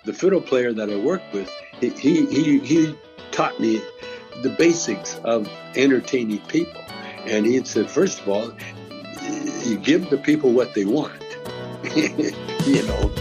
the fiddle player that I worked with, he taught me the basics of entertaining people. And he said, first of all, you give the people what they want, you know.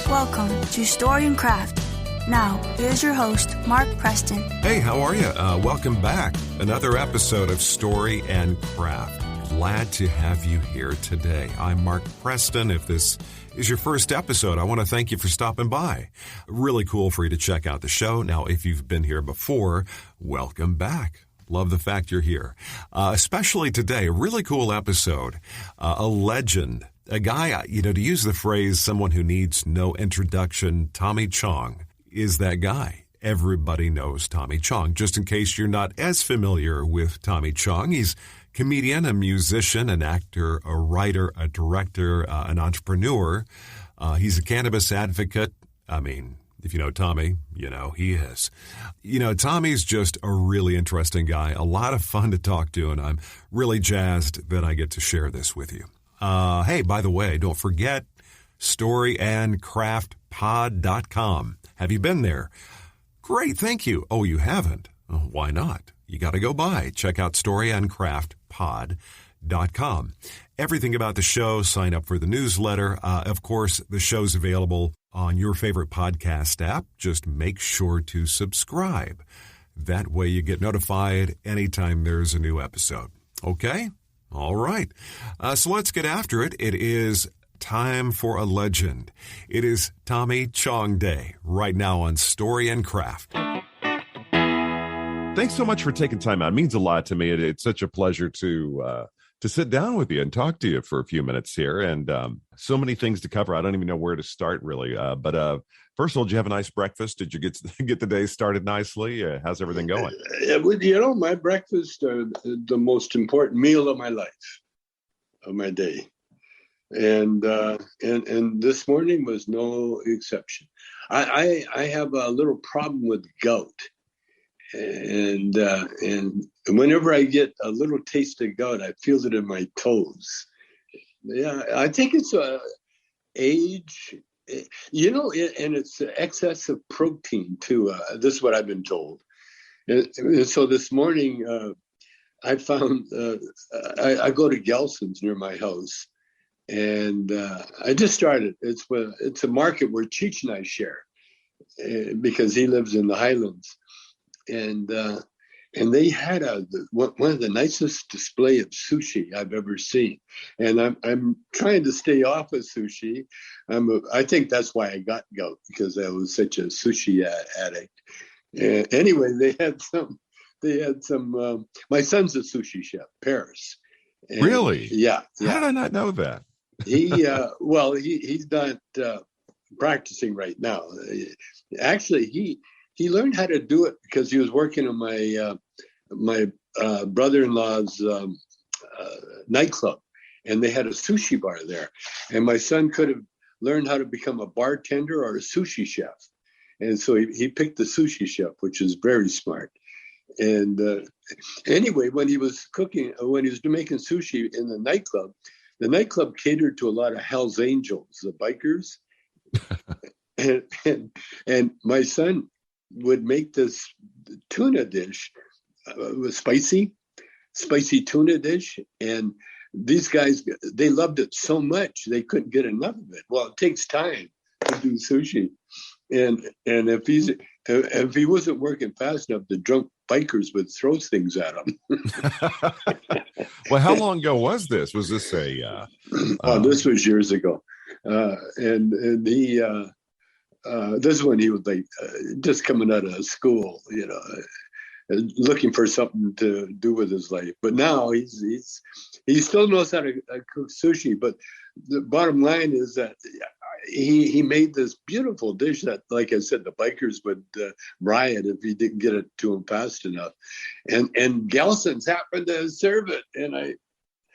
Welcome to Story and Craft. Now, here's your host, Mark Preston. Hey, how are you? Welcome back. Another episode of Story and Craft. Glad to have you here today. I'm Mark Preston. If this is your first episode, I want to thank you for stopping by. Really cool for you to check out the show. Now, if you've been here before, welcome back. Love the fact you're here. Especially today, a really cool episode. A legend, a guy, to use the phrase, someone who needs no introduction, Tommy Chong is that guy. Everybody knows Tommy Chong. Just in case you're not as familiar with Tommy Chong, he's a comedian, a musician, an actor, a writer, a director, an entrepreneur. He's a cannabis advocate. I mean, if you know Tommy, you know he is. Tommy's just a really interesting guy, a lot of fun to talk to, and I'm really jazzed that I get to share this with you. Hey, by the way, don't forget storyandcraftpod.com. Have you been there? Great, thank you. Oh, you haven't? Why not? You got to go by. Check out storyandcraftpod.com. Everything about the show, sign up for the newsletter. Of course, the show's available on your favorite podcast app. Just make sure to subscribe. That way you get notified anytime there's a new episode. Okay? All right. So let's get after it. It is time for a legend. It is Tommy Chong Day right now on Story and Craft. Thanks so much for taking time out. It means a lot to me. It's such a pleasure to sit down with you and talk to you for a few minutes here. And so many things to cover. I don't even know where to start, really. But first of all, did you have a nice breakfast? Did you get the day started nicely? How's everything going? My breakfast are the most important meal of my life, of my day. And this morning was no exception. I have a little problem with gout. And whenever I get a little taste of gout, I feel it in my toes. Yeah, I think it's age, and it's excess of protein too. This is what I've been told. And so this morning, I found I go to Gelson's near my house, and I just started. It's a market where Cheech and I share because he lives in the Highlands. And they had one of the nicest display of sushi I've ever seen. And I'm trying to stay off of sushi. I think that's why I got gout, because I was such a sushi addict. And anyway, they had some. My son's a sushi chef, Paris. And really? Yeah. How did I not know that? He's not practicing right now. Actually, he learned how to do it because he was working in my brother-in-law's nightclub, and they had a sushi bar there. And my son could have learned how to become a bartender or a sushi chef. And so he picked the sushi chef, which is very smart. And anyway, when he was making sushi in the nightclub catered to a lot of Hell's Angels, the bikers. and my son would make this tuna dish, spicy tuna dish. And these guys, they loved it so much, they couldn't get enough of it. Well, it takes time to do sushi. And if he wasn't working fast enough, the drunk bikers would throw things at him. Well, how long ago was this? Was this this was years ago. And he, this is when he was like just coming out of school, looking for something to do with his life. But now he still knows how to cook sushi. But the bottom line is that he made this beautiful dish that, like I said, the bikers would riot if he didn't get it to him fast enough. And Gelson's happened to serve it,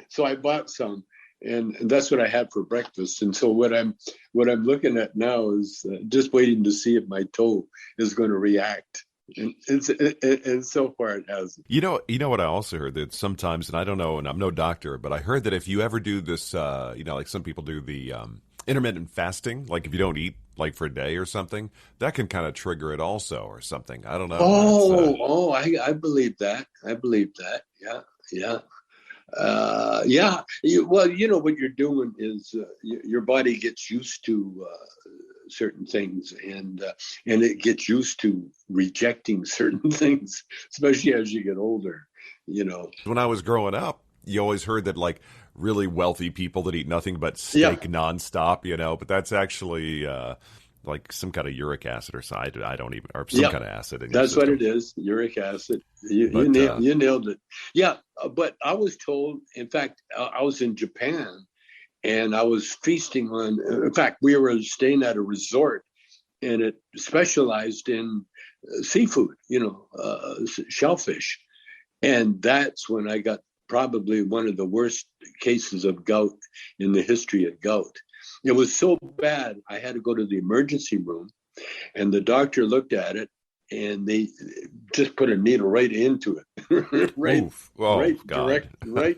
so I bought some. And that's what I had for breakfast. And so what I'm looking at now is just waiting to see if my toe is going to react. And so far it hasn't. You know what I also heard, that sometimes, and I don't know, and I'm no doctor, but I heard that if you ever do this, like some people do the intermittent fasting, like if you don't eat like for a day or something, that can kind of trigger it also or something. I don't know. I believe that. I believe that. Yeah, yeah. Well, what you're doing is your body gets used to certain things, and it gets used to rejecting certain things, especially as you get older. When I was growing up, you always heard that like really wealthy people that eat nothing but steak nonstop, but that's actually like some kind of uric acid or something. I don't even, or some kind of acid in your That's system. what it is, uric acid. You nailed it. Yeah, but I was told, in fact, I was in Japan and I was feasting on, in fact, we were staying at a resort and it specialized in seafood, shellfish. And that's when I got probably one of the worst cases of gout in the history of gout. It was so bad, I had to go to the emergency room, and the doctor looked at it, and they just put a needle right into it,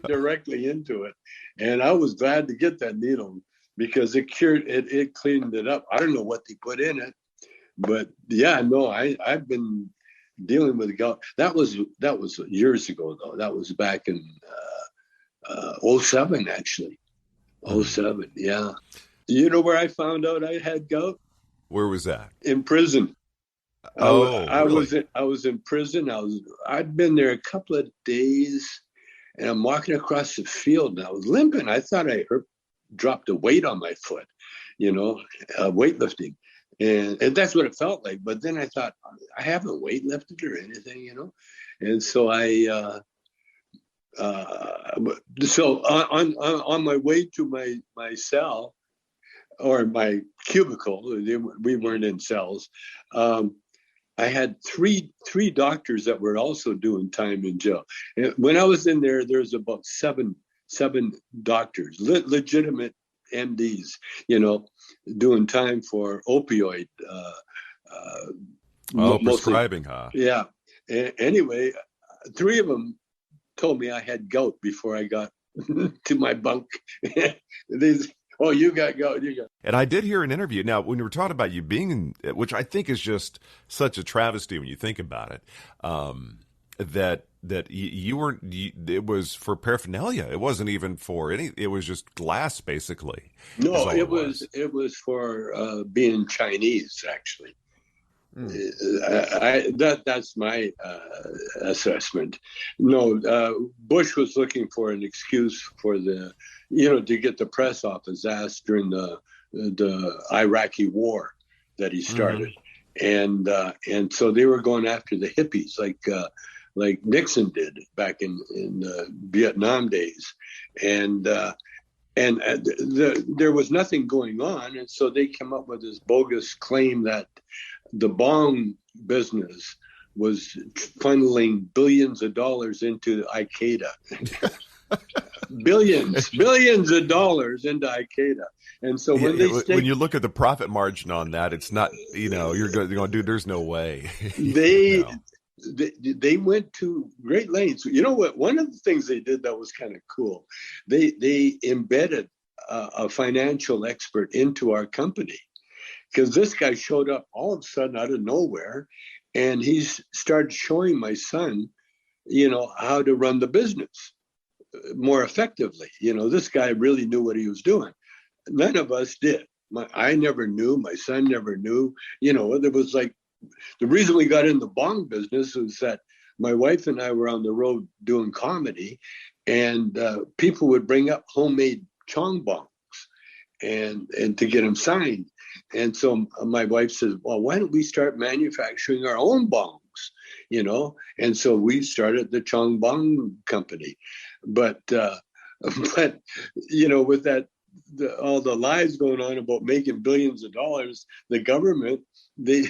directly into it. And I was glad to get that needle because it cleaned it up. I don't know what they put in it, but yeah, no, I've been dealing with gout. That was years ago, though. That was back in 07, actually. 07, yeah. You know where I found out I had gout? Where was that? In prison. I really? was in prison. I'd been there a couple of days, and I'm walking across the field, and I was limping. I thought I dropped a weight on my foot, weightlifting. And that's what it felt like. But then I thought, I haven't weightlifted or anything, And so on my way to my cell or my cubicle, we weren't in cells. I had three doctors that were also doing time in jail. And when I was in there, there's about seven doctors, legitimate MDs, doing time for opioid. Prescribing, huh? Yeah. Anyway, three of them told me I had gout before I got to my bunk. You got gout, And I did hear an interview. Now, when you were talking about you being, which I think is just such a travesty when you think about it, that you weren't, it was for paraphernalia. It wasn't even for it was just glass, basically. No, it was for being Chinese, actually. That's my assessment. No, Bush was looking for an excuse for to get the press off his ass during the Iraqi war that he started, and so they were going after the hippies like Nixon did back in the Vietnam days, and there was nothing going on, and so they came up with this bogus claim that the bong business was funneling billions of dollars into Al-Qaeda. billions of dollars into Al-Qaeda. And so when when you look at the profit margin on that, it's not, you're going, dude, there's no way. They went to great lengths. You know what? One of the things they did that was kind of cool, they embedded a financial expert into our company. Because this guy showed up all of a sudden out of nowhere, and he started showing my son, how to run the business more effectively. This guy really knew what he was doing. None of us did. I never knew. My son never knew. There was like, the reason we got in the bong business was that my wife and I were on the road doing comedy, and people would bring up homemade Chong bongs and to get them signed. And so my wife says, well, why don't we start manufacturing our own bongs, And so we started the Chong Bong Company. But with that, all the lies going on about making billions of dollars, the government, they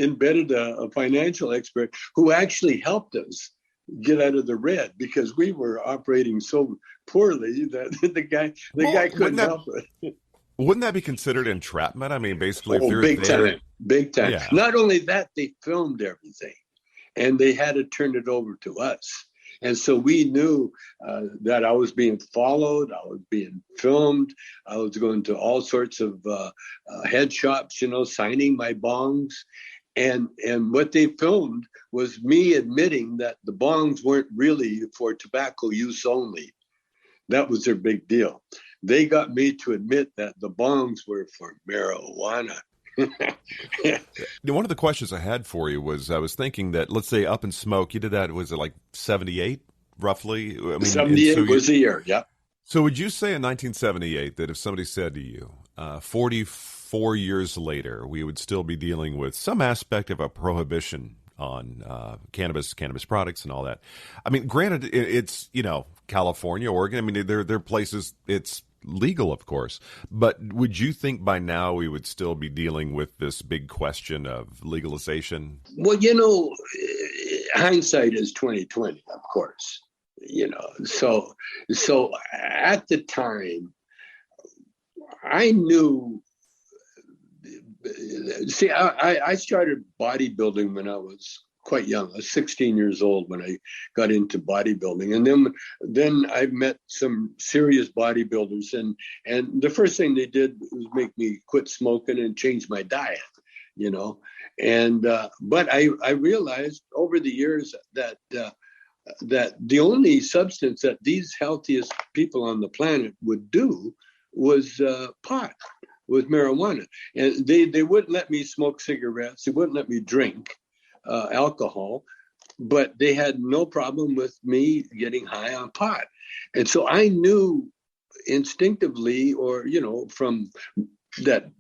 embedded a financial expert who actually helped us get out of the red because we were operating so poorly that the guy couldn't help it. Wouldn't that be considered entrapment? I mean, basically, if they're big time. Yeah. Not only that, they filmed everything, and they had to turn it over to us. And so we knew that I was being followed, I was being filmed, I was going to all sorts of head shops, signing my bongs. And what they filmed was me admitting that the bongs weren't really for tobacco use only. That was their big deal. They got me to admit that the bongs were for marijuana. One of the questions I had for you was, I was thinking that, let's say Up in Smoke, you did that, was it like 78, roughly? I mean, 78 was the year, yeah. So would you say in 1978 that if somebody said to you, 44 years later, we would still be dealing with some aspect of a prohibition on cannabis products and all that? I mean, granted, it's, California, Oregon, I mean, there are places it's legal, of course, but would you think by now we would still be dealing with this big question of legalization? Well, hindsight is 2020, of course. So at the time, I knew. See, I started bodybuilding when I was quite young. I was 16 years old when I got into bodybuilding, and then I met some serious bodybuilders, and the first thing they did was make me quit smoking and change my diet, And but I realized over the years that the only substance that these healthiest people on the planet would do was pot, was marijuana. And they wouldn't let me smoke cigarettes. They wouldn't let me drink alcohol, but they had no problem with me getting high on pot. And so I knew instinctively, or, from that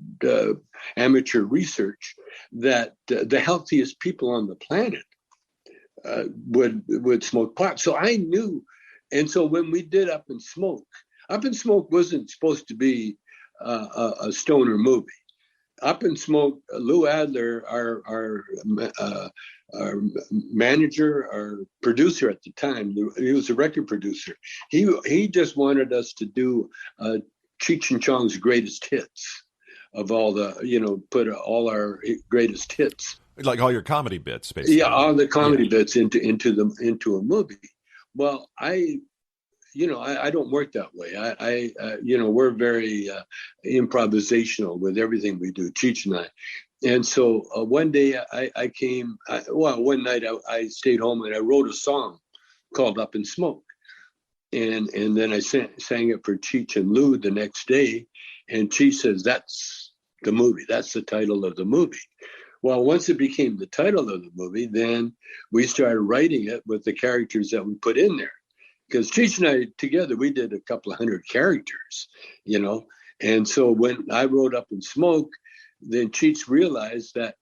amateur research, that the healthiest people on the planet would smoke pot. So I knew. And so when we did Up in Smoke wasn't supposed to be a stoner movie. Up in Smoke, Lou Adler, our manager, our producer at the time, he was a record producer. He just wanted us to do Cheech and Chong's greatest hits of all the, put all our greatest hits, like all your comedy bits, basically. Yeah, all the comedy bits into a movie. Well, I don't work that way. We're very improvisational with everything we do, Cheech and I. And so one day one night I stayed home and I wrote a song called Up in Smoke. And then I sang it for Cheech and Lou the next day. And Cheech says, that's the movie. That's the title of the movie. Well, once it became the title of the movie, then we started writing it with the characters that we put in there. Because Cheech and I together, we did a couple of hundred characters, And so when I wrote Up in Smoke, then Cheech realized that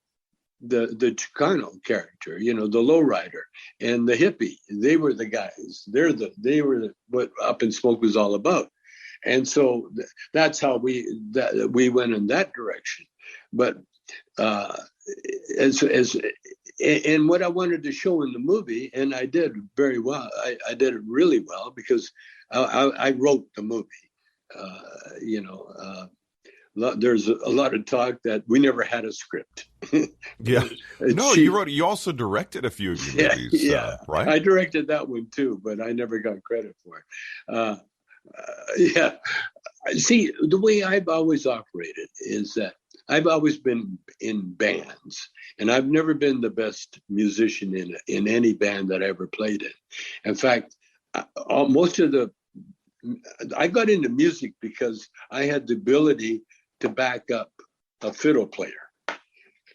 the Chicano character, the lowrider and the hippie, they were the guys. They were what Up in Smoke was all about. And so that's how we went in that direction. But and what I wanted to show in the movie, and I did very well. I did it really well because I wrote the movie. There's a lot of talk that we never had a script. Yeah. No, you wrote. You also directed a few of your movies. Yeah. Right. I directed that one too, but I never got credit for it. Yeah. See, the way I've always operated is that I've always been in bands, and I've never been the best musician in any band that I ever played in. In fact, I got into music because I had the ability to back up a fiddle player.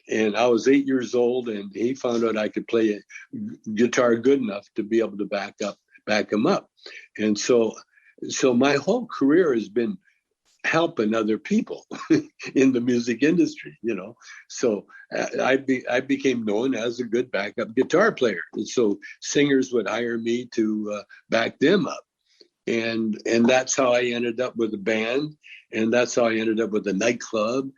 And I was 8 years old, and he found out I could play a guitar good enough to be able to back him up. And so my whole career has been helping other people in the music industry, So I became known as a good backup guitar player. And so singers would hire me to back them up. And that's how I ended up with a band. And that's how I ended up with a nightclub.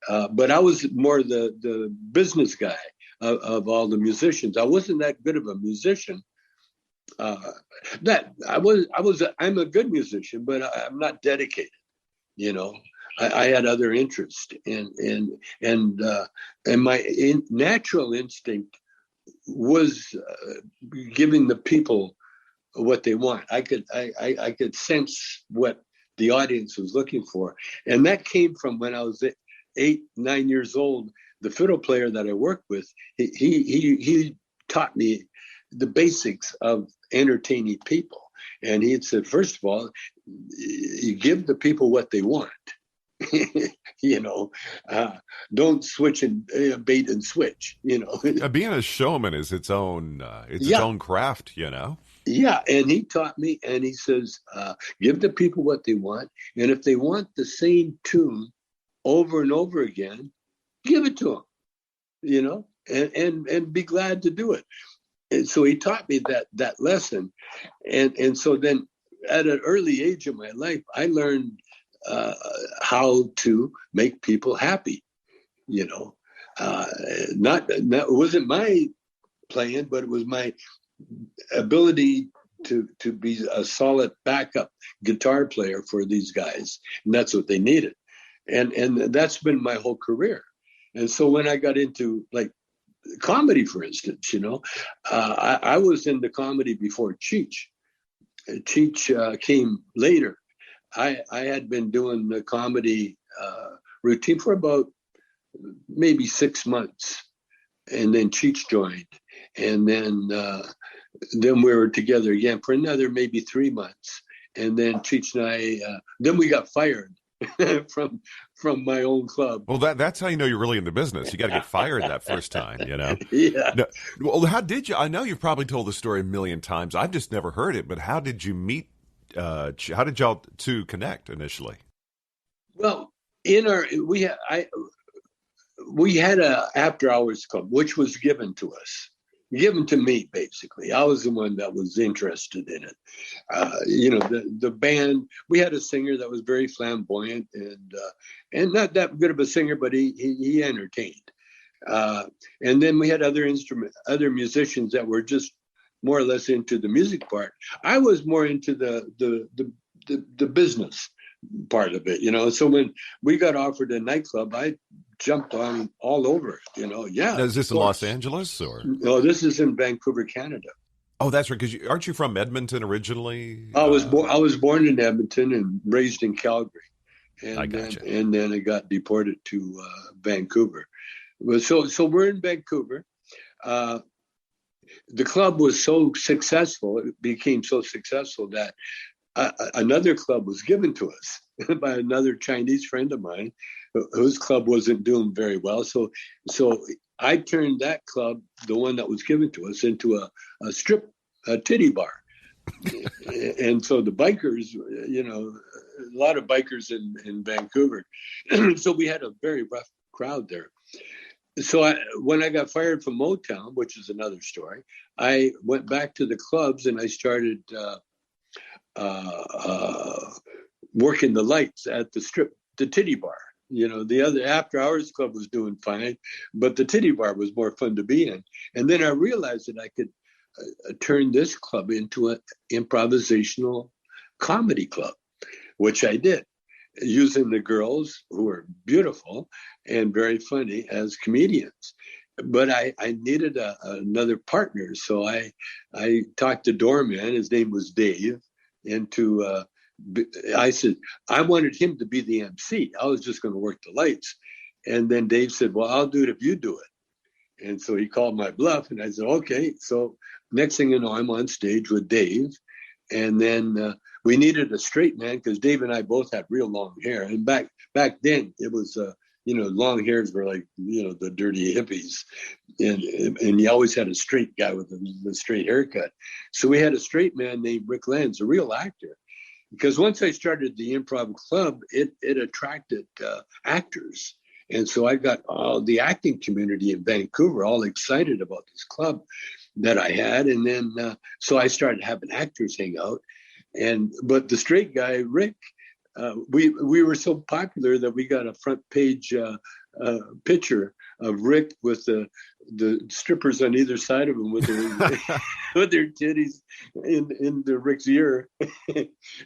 But I was more the business guy of all the musicians. I wasn't that good of a musician. I'm a good musician, but I'm not dedicated. I had other interests, and my natural instinct was giving the people what they want. I could sense what the audience was looking for. And that came from when I was 8, 9 years old. The fiddle player that I worked with, he taught me the basics of entertaining people. And he had said, first of all, you give the people what they want. Don't switch and bait and switch. Being a showman is its own craft. Yeah, and he taught me, and he says, give the people what they want, and if they want the same tune over and over again, give it to them. And be glad to do it. And so he taught me that lesson, and so then at an early age of my life, I learned how to make people happy. That wasn't my plan, but it was my ability to be a solid backup guitar player for these guys, and that's what they needed, and that's been my whole career. And so when I got into like comedy, for instance, I was into comedy before Cheech. Cheech came later. I had been doing the comedy routine for about maybe 6 months, and then Cheech joined, and then we were together again for another maybe 3 months, and then Cheech and I then we got fired from my own club. Well, that's how you know you're really in the business. You got to get fired that first time, Yeah. No, well, how did you? I know you've probably told the story a million times. I've just never heard it. But how did you meet? How did y'all two connect initially? Well, we had a after hours club, which was given to me, basically. I was the one that was interested in it. The band, we had a singer that was very flamboyant and not that good of a singer, but he entertained. And then we had other musicians that were just more or less into the music part. I was more into the business part of it, So when we got offered a nightclub, I jumped on all over it, Yeah. Now, is this in Los Angeles or? No, this is in Vancouver, Canada. Oh, that's right. Because aren't you from Edmonton originally? I was born in Edmonton and raised in Calgary, and I gotcha. Then I got deported to Vancouver. So we're in Vancouver. The club was so successful; it became so successful that another club was given to us by another Chinese friend of mine, whose club wasn't doing very well. So I turned that club, the one that was given to us, into a titty bar. And so the bikers, a lot of bikers in Vancouver. So we had a very rough crowd there. So when I got fired from Motown, which is another story, I went back to the clubs and I started working the lights at the titty bar. The other after hours club was doing fine, but the titty bar was more fun to be in. And then I realized that I could turn this club into an improvisational comedy club, which I did, using the girls, who were beautiful and very funny, as comedians. But I needed another partner. So I talked to doorman, his name was Dave, I said, I wanted him to be the MC. I was just going to work the lights. And then Dave said, well, I'll do it if you do it. And so he called my bluff, and I said, okay. So next thing you know, I'm on stage with Dave. And then we needed a straight man because Dave and I both had real long hair. And back then it was, long hairs were like, the dirty hippies. And you always had a straight guy with a straight haircut. So we had a straight man named Rick Lenz, a real actor. Because once I started the improv club, it attracted actors. And so I got all the acting community in Vancouver all excited about this club that I had. And then, so I started having actors hang out. But the straight guy, Rick, we were so popular that we got a front page picture of Rick with the strippers on either side of him with their titties in Rick's ear.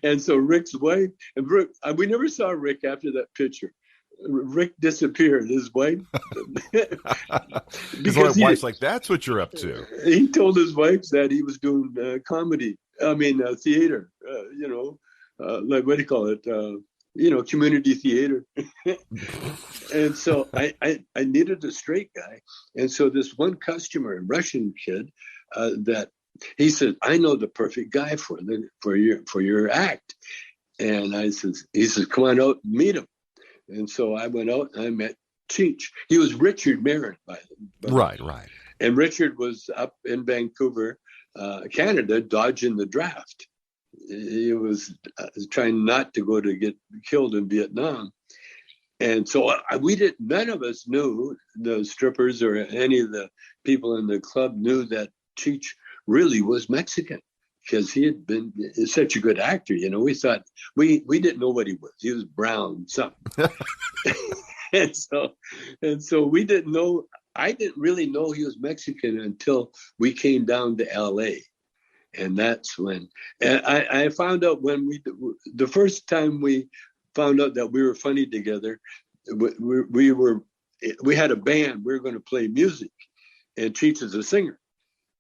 And so Rick's wife, and Rick, we never saw Rick after that picture. Rick disappeared. His wife, his wife's like, that's what you're up to. He told his wife that he was doing comedy I mean, theater, like, what do you call it? Community theater. And so I needed a straight guy. And so this one customer, a Russian kid, that he said, I know the perfect guy for your act. And he says, come on out and meet him. And so I went out and I met Cheech. He was Richard Marin, by the way. Right. And Richard was up in Vancouver, Canada, dodging the draft. He was trying not to get killed in Vietnam. And so none of us knew, the strippers or any of the people in the club knew that Cheech really was Mexican, because he had been such a good actor. We thought, we didn't know what he was. He was brown, something. and so we didn't know. I didn't really know he was Mexican until we came down to LA. And that's when, and I found out the first time we found out that we were funny together, we had a band, we were going to play music, and Cheech is a singer.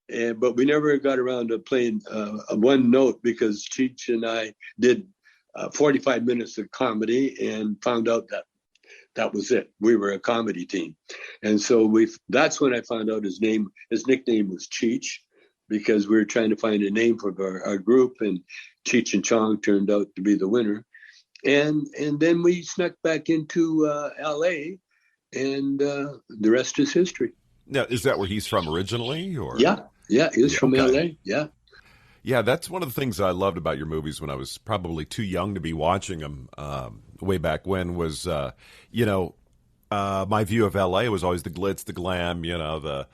But we never got around to playing one note, because Cheech and I did 45 minutes of comedy and found out that was it. We were a comedy team. And so that's when I found out his nickname was Cheech, because we were trying to find a name for our group, and Cheech and Chong turned out to be the winner. And then we snuck back into LA, and the rest is history. Now, is that where he's from originally? Or Yeah, he was from LA. Yeah. Yeah, that's one of the things I loved about your movies when I was probably too young to be watching them way back when was, my view of LA was always the glitz, the glam, the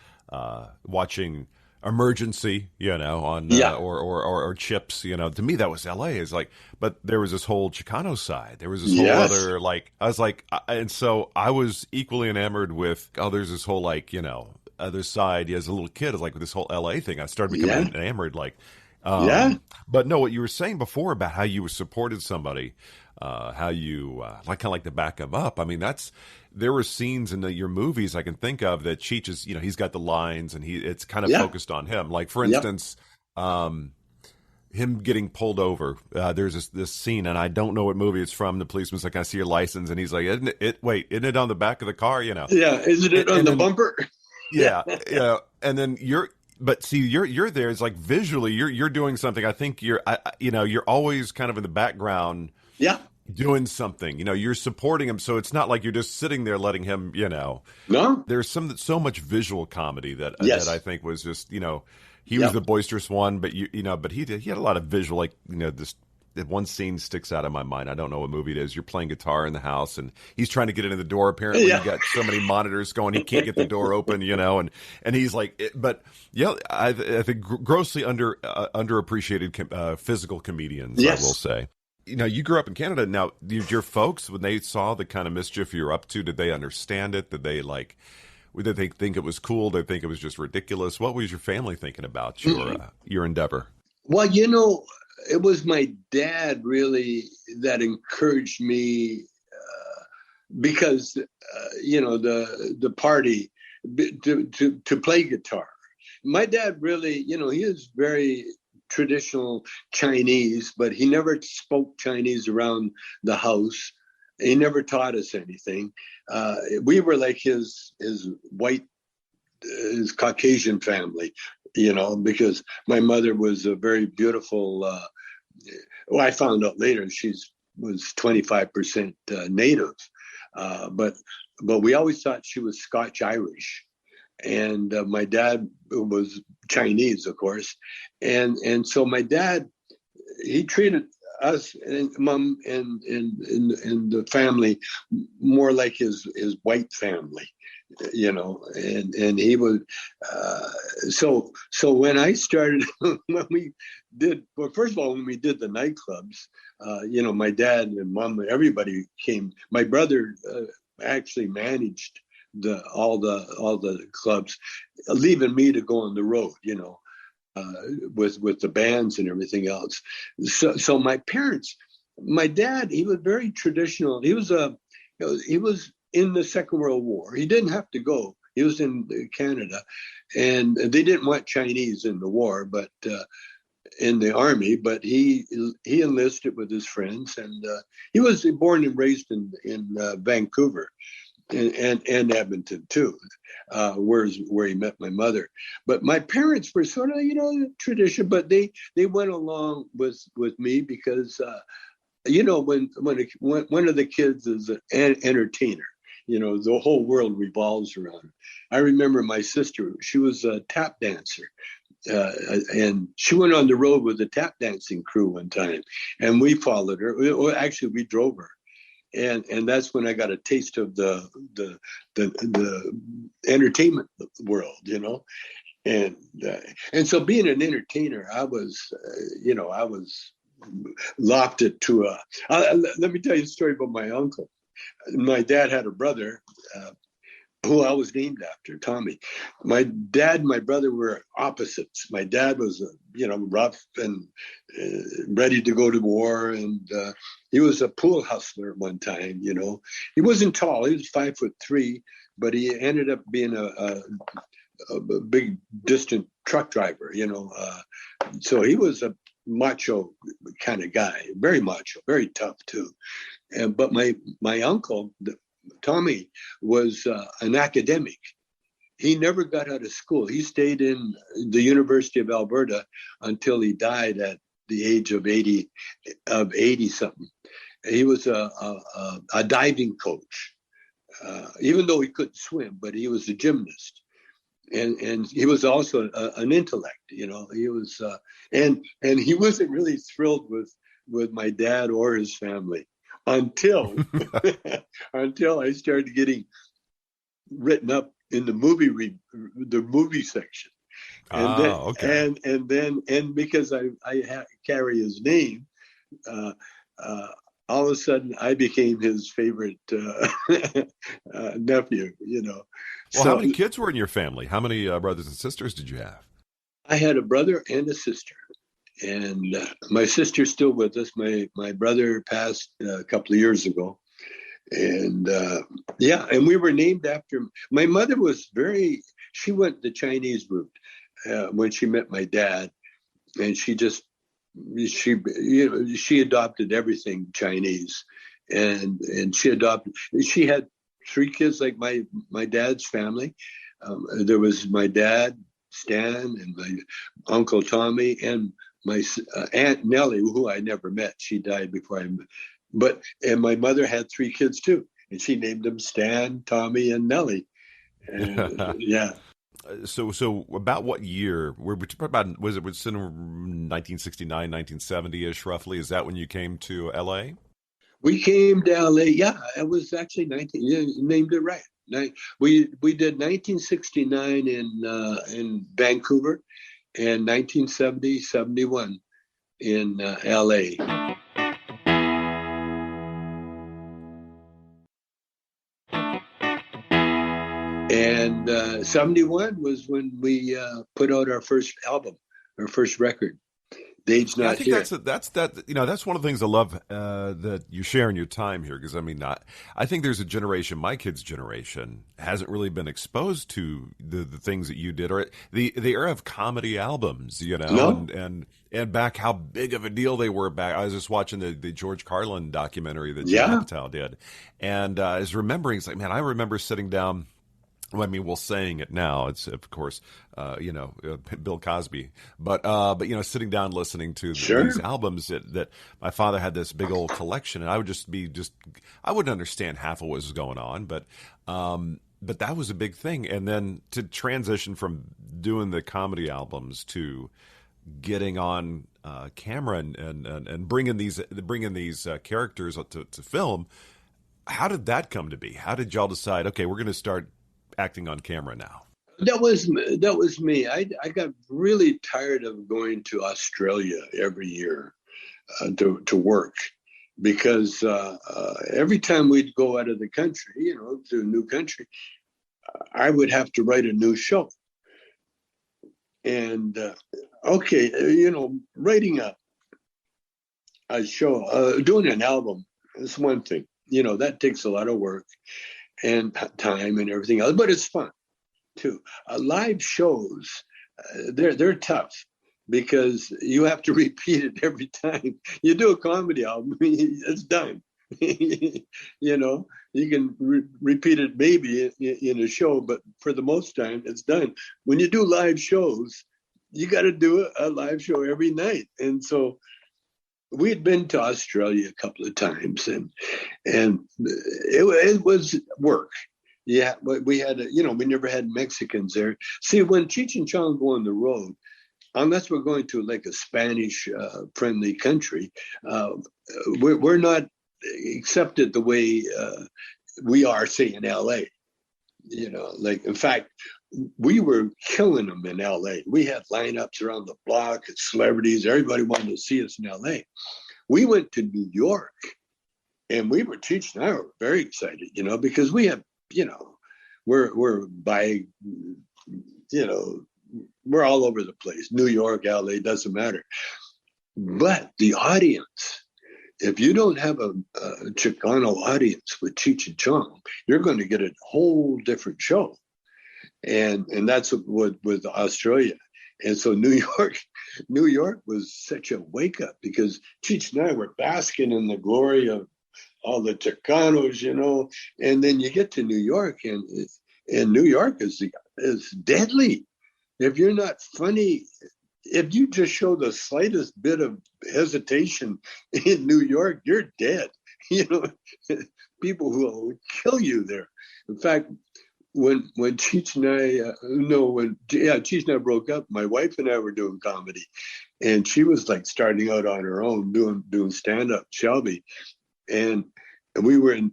watching Emergency, on or Chips, to me that was LA. Is like, but there was this whole Chicano side. There was this whole other, like, I was like, and so I was equally enamored with, there's this whole, like, other side. As a little kid, like with this whole LA thing, I started becoming enamored, like, But no, what you were saying before about how you supported somebody, how you kind of like to back them up. I mean, there were scenes in your movies I can think of that Cheech is, he's got the lines and it's kind of focused on him. Like, for instance, him getting pulled over. There's this scene, and I don't know what movie it's from. The policeman's like, I see your license. And he's like, isn't it on the back of the car? Yeah. Isn't it on the bumper? Yeah. And then you're there. It's like visually you're doing something. I think you're always kind of in the background. Yeah. Doing something, you're supporting him, so it's not like you're just sitting there letting him, No, there's so much visual comedy that I think was just, he was the boisterous one, but but he had a lot of visual, like, this one scene sticks out in my mind. I don't know what movie it is. You're playing guitar in the house, and he's trying to get into the door. Apparently, you got so many monitors going, he can't get the door open, and he's like, I think grossly underappreciated physical comedians, I will say. You grew up in Canada. Now, your folks, when they saw the kind of mischief you're up to, did they understand it? Did they think it was cool? Did they think it was just ridiculous? What was your family thinking about your endeavor? Well, it was my dad really that encouraged me, because the party to play guitar. My dad really, he is very traditional Chinese, but he never spoke Chinese around the house. He never taught us anything. We were like his Caucasian family, because my mother was a very beautiful, I found out later was 25% native. But we always thought she was Scotch-Irish. And my dad was Chinese, of course. And so my dad, he treated us and mom and the family more like his white family, and he would, so when I started, when we did the nightclubs, my dad and mom, everybody came. My brother actually managed all the clubs, leaving me to go on the road, with the bands and everything else. So my parents, my dad, he was very traditional. He was in the Second World War. He didn't have to go. He was in Canada, and they didn't want Chinese in the war, but in the army, but he enlisted with his friends, and he was born and raised in Vancouver and Edmonton too, where he met my mother. But my parents were sort of, tradition, but they went along with me because when one of the kids is an entertainer, the whole world revolves around it. I remember my sister; she was a tap dancer. And she went on the road with the tap dancing crew one time, and we followed her. Well, actually, we drove her, and that's when I got a taste of the entertainment world, and so being an entertainer, I was lofted to a. Let me tell you a story about my uncle. My dad had a brother. Who I was named after, Tommy. My dad and my brother were opposites. My dad was, rough and ready to go to war. And he was a pool hustler at one time, He wasn't tall. He was 5'3", but he ended up being a big, distant truck driver, So he was a macho kind of guy, very macho, very tough too. But my uncle, Tommy, was an academic. He never got out of school. He stayed in the University of Alberta until he died at the age of 80 something. He was a diving coach, even though he couldn't swim, but he was a gymnast. And he was also an intellect, He was, and he wasn't really thrilled with my dad or his family. Until I started getting written up in the movie section, and because I carry his name, all of a sudden I became his favorite nephew. Well, how many kids were in your family? How many brothers and sisters did you have? I had a brother and a sister. And my sister's still with us. My brother passed a couple of years ago. And and we were named after, my mother was she went the Chinese route when she met my dad. And she adopted everything Chinese. And she had 3 kids like my dad's family. There was my dad, Stan, and my uncle Tommy, and my Aunt Nellie, who I never met. She died before and my mother had 3 kids too, and she named them Stan, Tommy, and Nellie. And, yeah. So about what year? Was it 1969, 1970-ish roughly? Is that when you came to LA? We came to LA. Yeah, it was actually 19. You named it right. We did 1969 in Vancouver. And 1970, 71 in LA. And 71 was when we put out our first album, our first record. Dave's Not Here. I think that's one of the things I love that you share in your time here, because I think there's a generation, my kids' generation, hasn't really been exposed to the things that you did, or the era of comedy albums, No. and back how big of a deal they were back. I was just watching the George Carlin documentary that John Lennon did, and I was remembering, it's like, man, I remember sitting down. Well, I mean, we're saying it now. It's, of course, Bill Cosby. But sitting down listening to these albums that my father had this big old collection, and I would I wouldn't understand half of what was going on, but that was a big thing. And then to transition from doing the comedy albums to getting on camera and bringing these characters to film, how did that come to be? How did y'all decide, okay, we're going to start acting on camera now? That was me. I got really tired of going to Australia every year to work, because every time we'd go out of the country, to a new country, I would have to write a new show. And writing a show, doing an album is one thing. That takes a lot of work and time and everything else, but it's fun too. Live shows, they're tough, because you have to repeat it every time. You do a comedy album, it's done. You know, you can repeat it maybe in a show, but for the most time, it's done. When you do live shows, you got to do a live show every night. And so we had been to Australia a couple of times, and it was work. Yeah, but we had, we never had Mexicans there. See, when Cheech and Chong go on the road, unless we're going to like a Spanish friendly country, we're not accepted the way we are, say, in LA. Like, in fact, we were killing them in LA. We had lineups around the block and celebrities. Everybody wanted to see us in LA. We went to New York, and Cheech and I were very excited, because we have, we're by, we're all over the place. New York, LA, doesn't matter. But the audience, if you don't have a Chicano audience with Cheech and Chong, you're going to get a whole different show. And that's what with Australia. And so New York was such a wake up, because Cheech and I were basking in the glory of all the Chicanos, and then you get to New York, and New York is deadly. If you're not funny, if you just show the slightest bit of hesitation in New York, you're dead. People will kill you there. In fact, when Cheech and Cheech and I broke up, my wife and I were doing comedy, and she was like starting out on her own doing stand up, Shelby, and we were in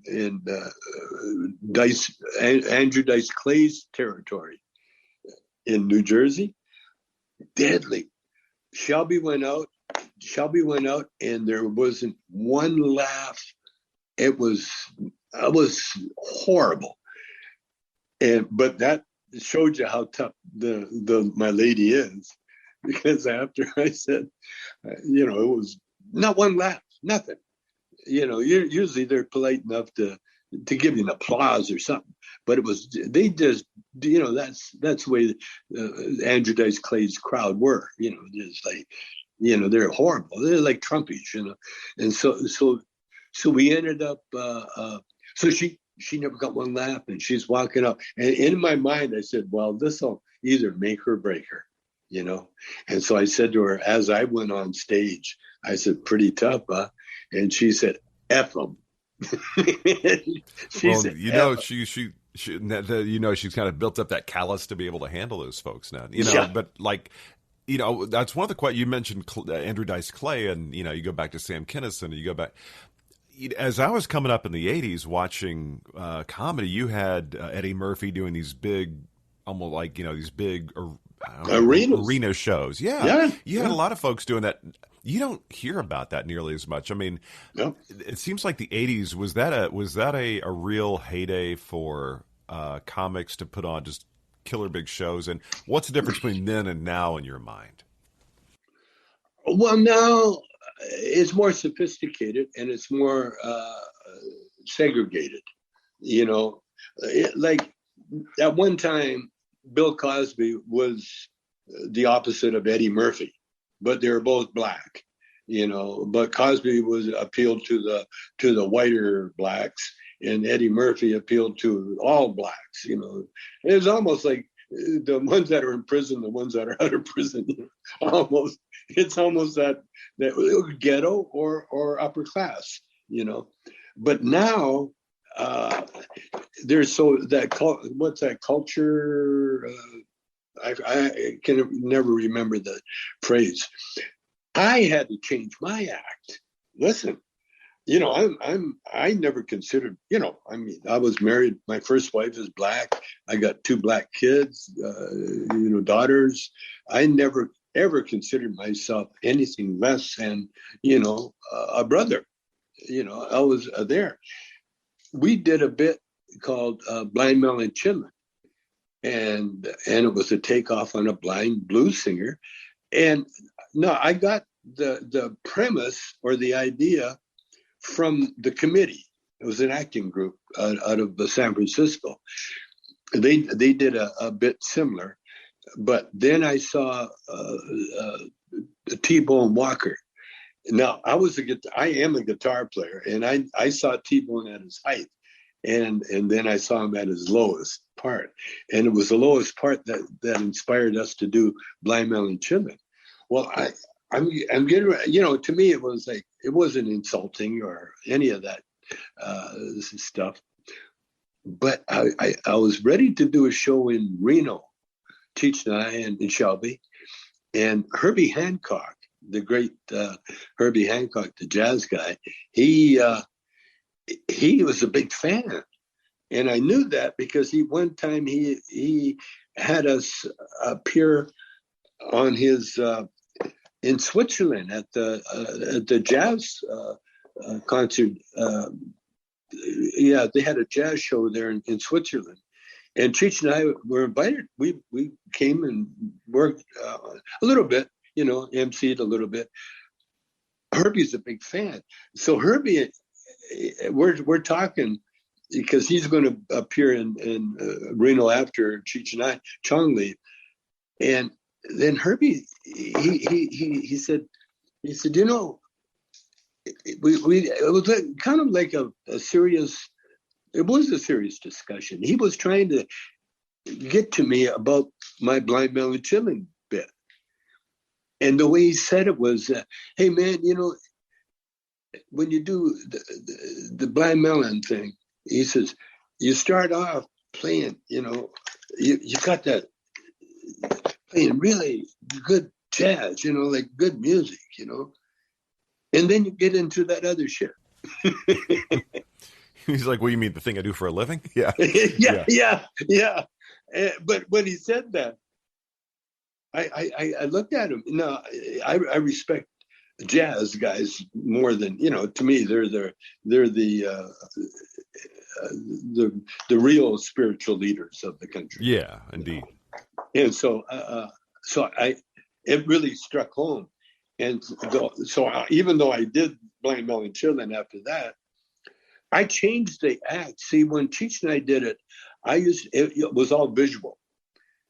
Andrew Dice Clay's territory in New Jersey. Deadly. Shelby went out, and there wasn't one laugh. It was horrible. But that showed you how tough my lady is, because after I said, it was not one laugh, nothing. Usually they're polite enough to give you an applause or something, but they just, that's the way Andrew Dice Clay's crowd were, just like, they're horrible. They're like Trumpies, and so we ended up, so she never got one laugh, and she's walking up, and in my mind I said, well, this will either make her break her, and so I said to her, as I went on stage, I said, pretty tough, huh? And she said, F them. She said, she she's kind of built up that callus to be able to handle those folks now, Yeah. But like, that's one of the you mentioned Andrew Dice Clay, and you go back to Sam Kinison, and you go back. As I was coming up in the 80s watching comedy, you had Eddie Murphy doing these big, almost like, these big arena shows. Yeah. You had a lot of folks doing that. You don't hear about that nearly as much. I mean, It seems like the 80s, was that a real heyday for comics to put on just killer big shows? And what's the difference between then and now in your mind? Well, now it's more sophisticated, and it's more segregated. Like at one time, Bill Cosby was the opposite of Eddie Murphy, but they were both black. But Cosby appealed to the whiter blacks, and Eddie Murphy appealed to all blacks. It was almost like the ones that are in prison, the ones that are out of prison. It's almost that ghetto or upper class. But now there's what's that culture? I can never remember the phrase. I had to change my act. Listen, I never considered, I was married. My first wife is black. I got 2 black kids, daughters. I never ever considered myself anything less than, a brother. I was there. We did a bit called Blind Melon Chinlin. And it was a takeoff on a blind blues singer. And no, I got the premise or the idea from the committee. It was an acting group out of San Francisco. They did a bit similar, but then I saw T-Bone Walker. Now, I am a guitar player, and I saw T-Bone at his height, and then I saw him at his lowest part, and it was the lowest part that inspired us to do Blind Melon Chillin'. Well, I'm getting, to me it was like, it wasn't insulting or any of that stuff, but I was ready to do a show in Reno, Cheech and I and Shelby, and Herbie Hancock, the great Herbie Hancock, the jazz guy, he was a big fan. And I knew that because one time he had us appear on his in Switzerland at the jazz concert. They had a jazz show there in Switzerland. And Cheech and I were invited. We came and worked a little bit, emceed a little bit. Herbie's a big fan. So Herbie, we're talking because he's going to appear in Reno after Cheech and I, Chong leave. And then Herbie, he said, it was kind of like a serious, it was a serious discussion. He was trying to get to me about my Blind Melon Chillin' bit. And the way he said it was, hey man, when you do the Blind Melon thing, he says, you start off playing, you got that playing really good jazz, like good music, and then you get into that other shit. He's like, well, you mean the thing I do for a living? Yeah. Yeah. But when he said that, I looked at him. No, I respect jazz guys more than, to me, they're the real spiritual leaders of the country. Yeah, indeed. And so it really struck home. And so even though I did Blind Melon Chillin' after that, I changed the act. See, when Cheech and I did it, it was all visual.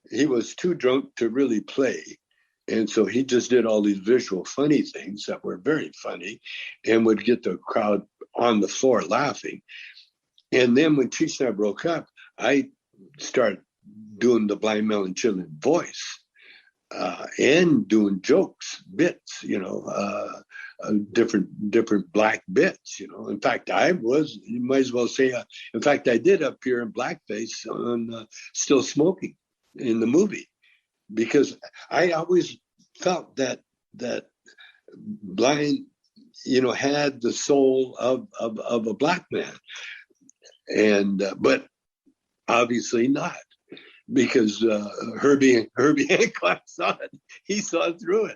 He was too drunk to really play. And so he just did all these visual funny things that were very funny and would get the crowd on the floor laughing. And then when Cheech and I broke up, I started doing the Blind Melon Chillin' voice and doing jokes, bits, different black bits, In fact, you might as well say, in fact, I did appear in blackface on Still Smoking in the movie, because I always felt that Blind, had the soul of a black man, and but obviously not, because Herbie Hancock saw it. He saw through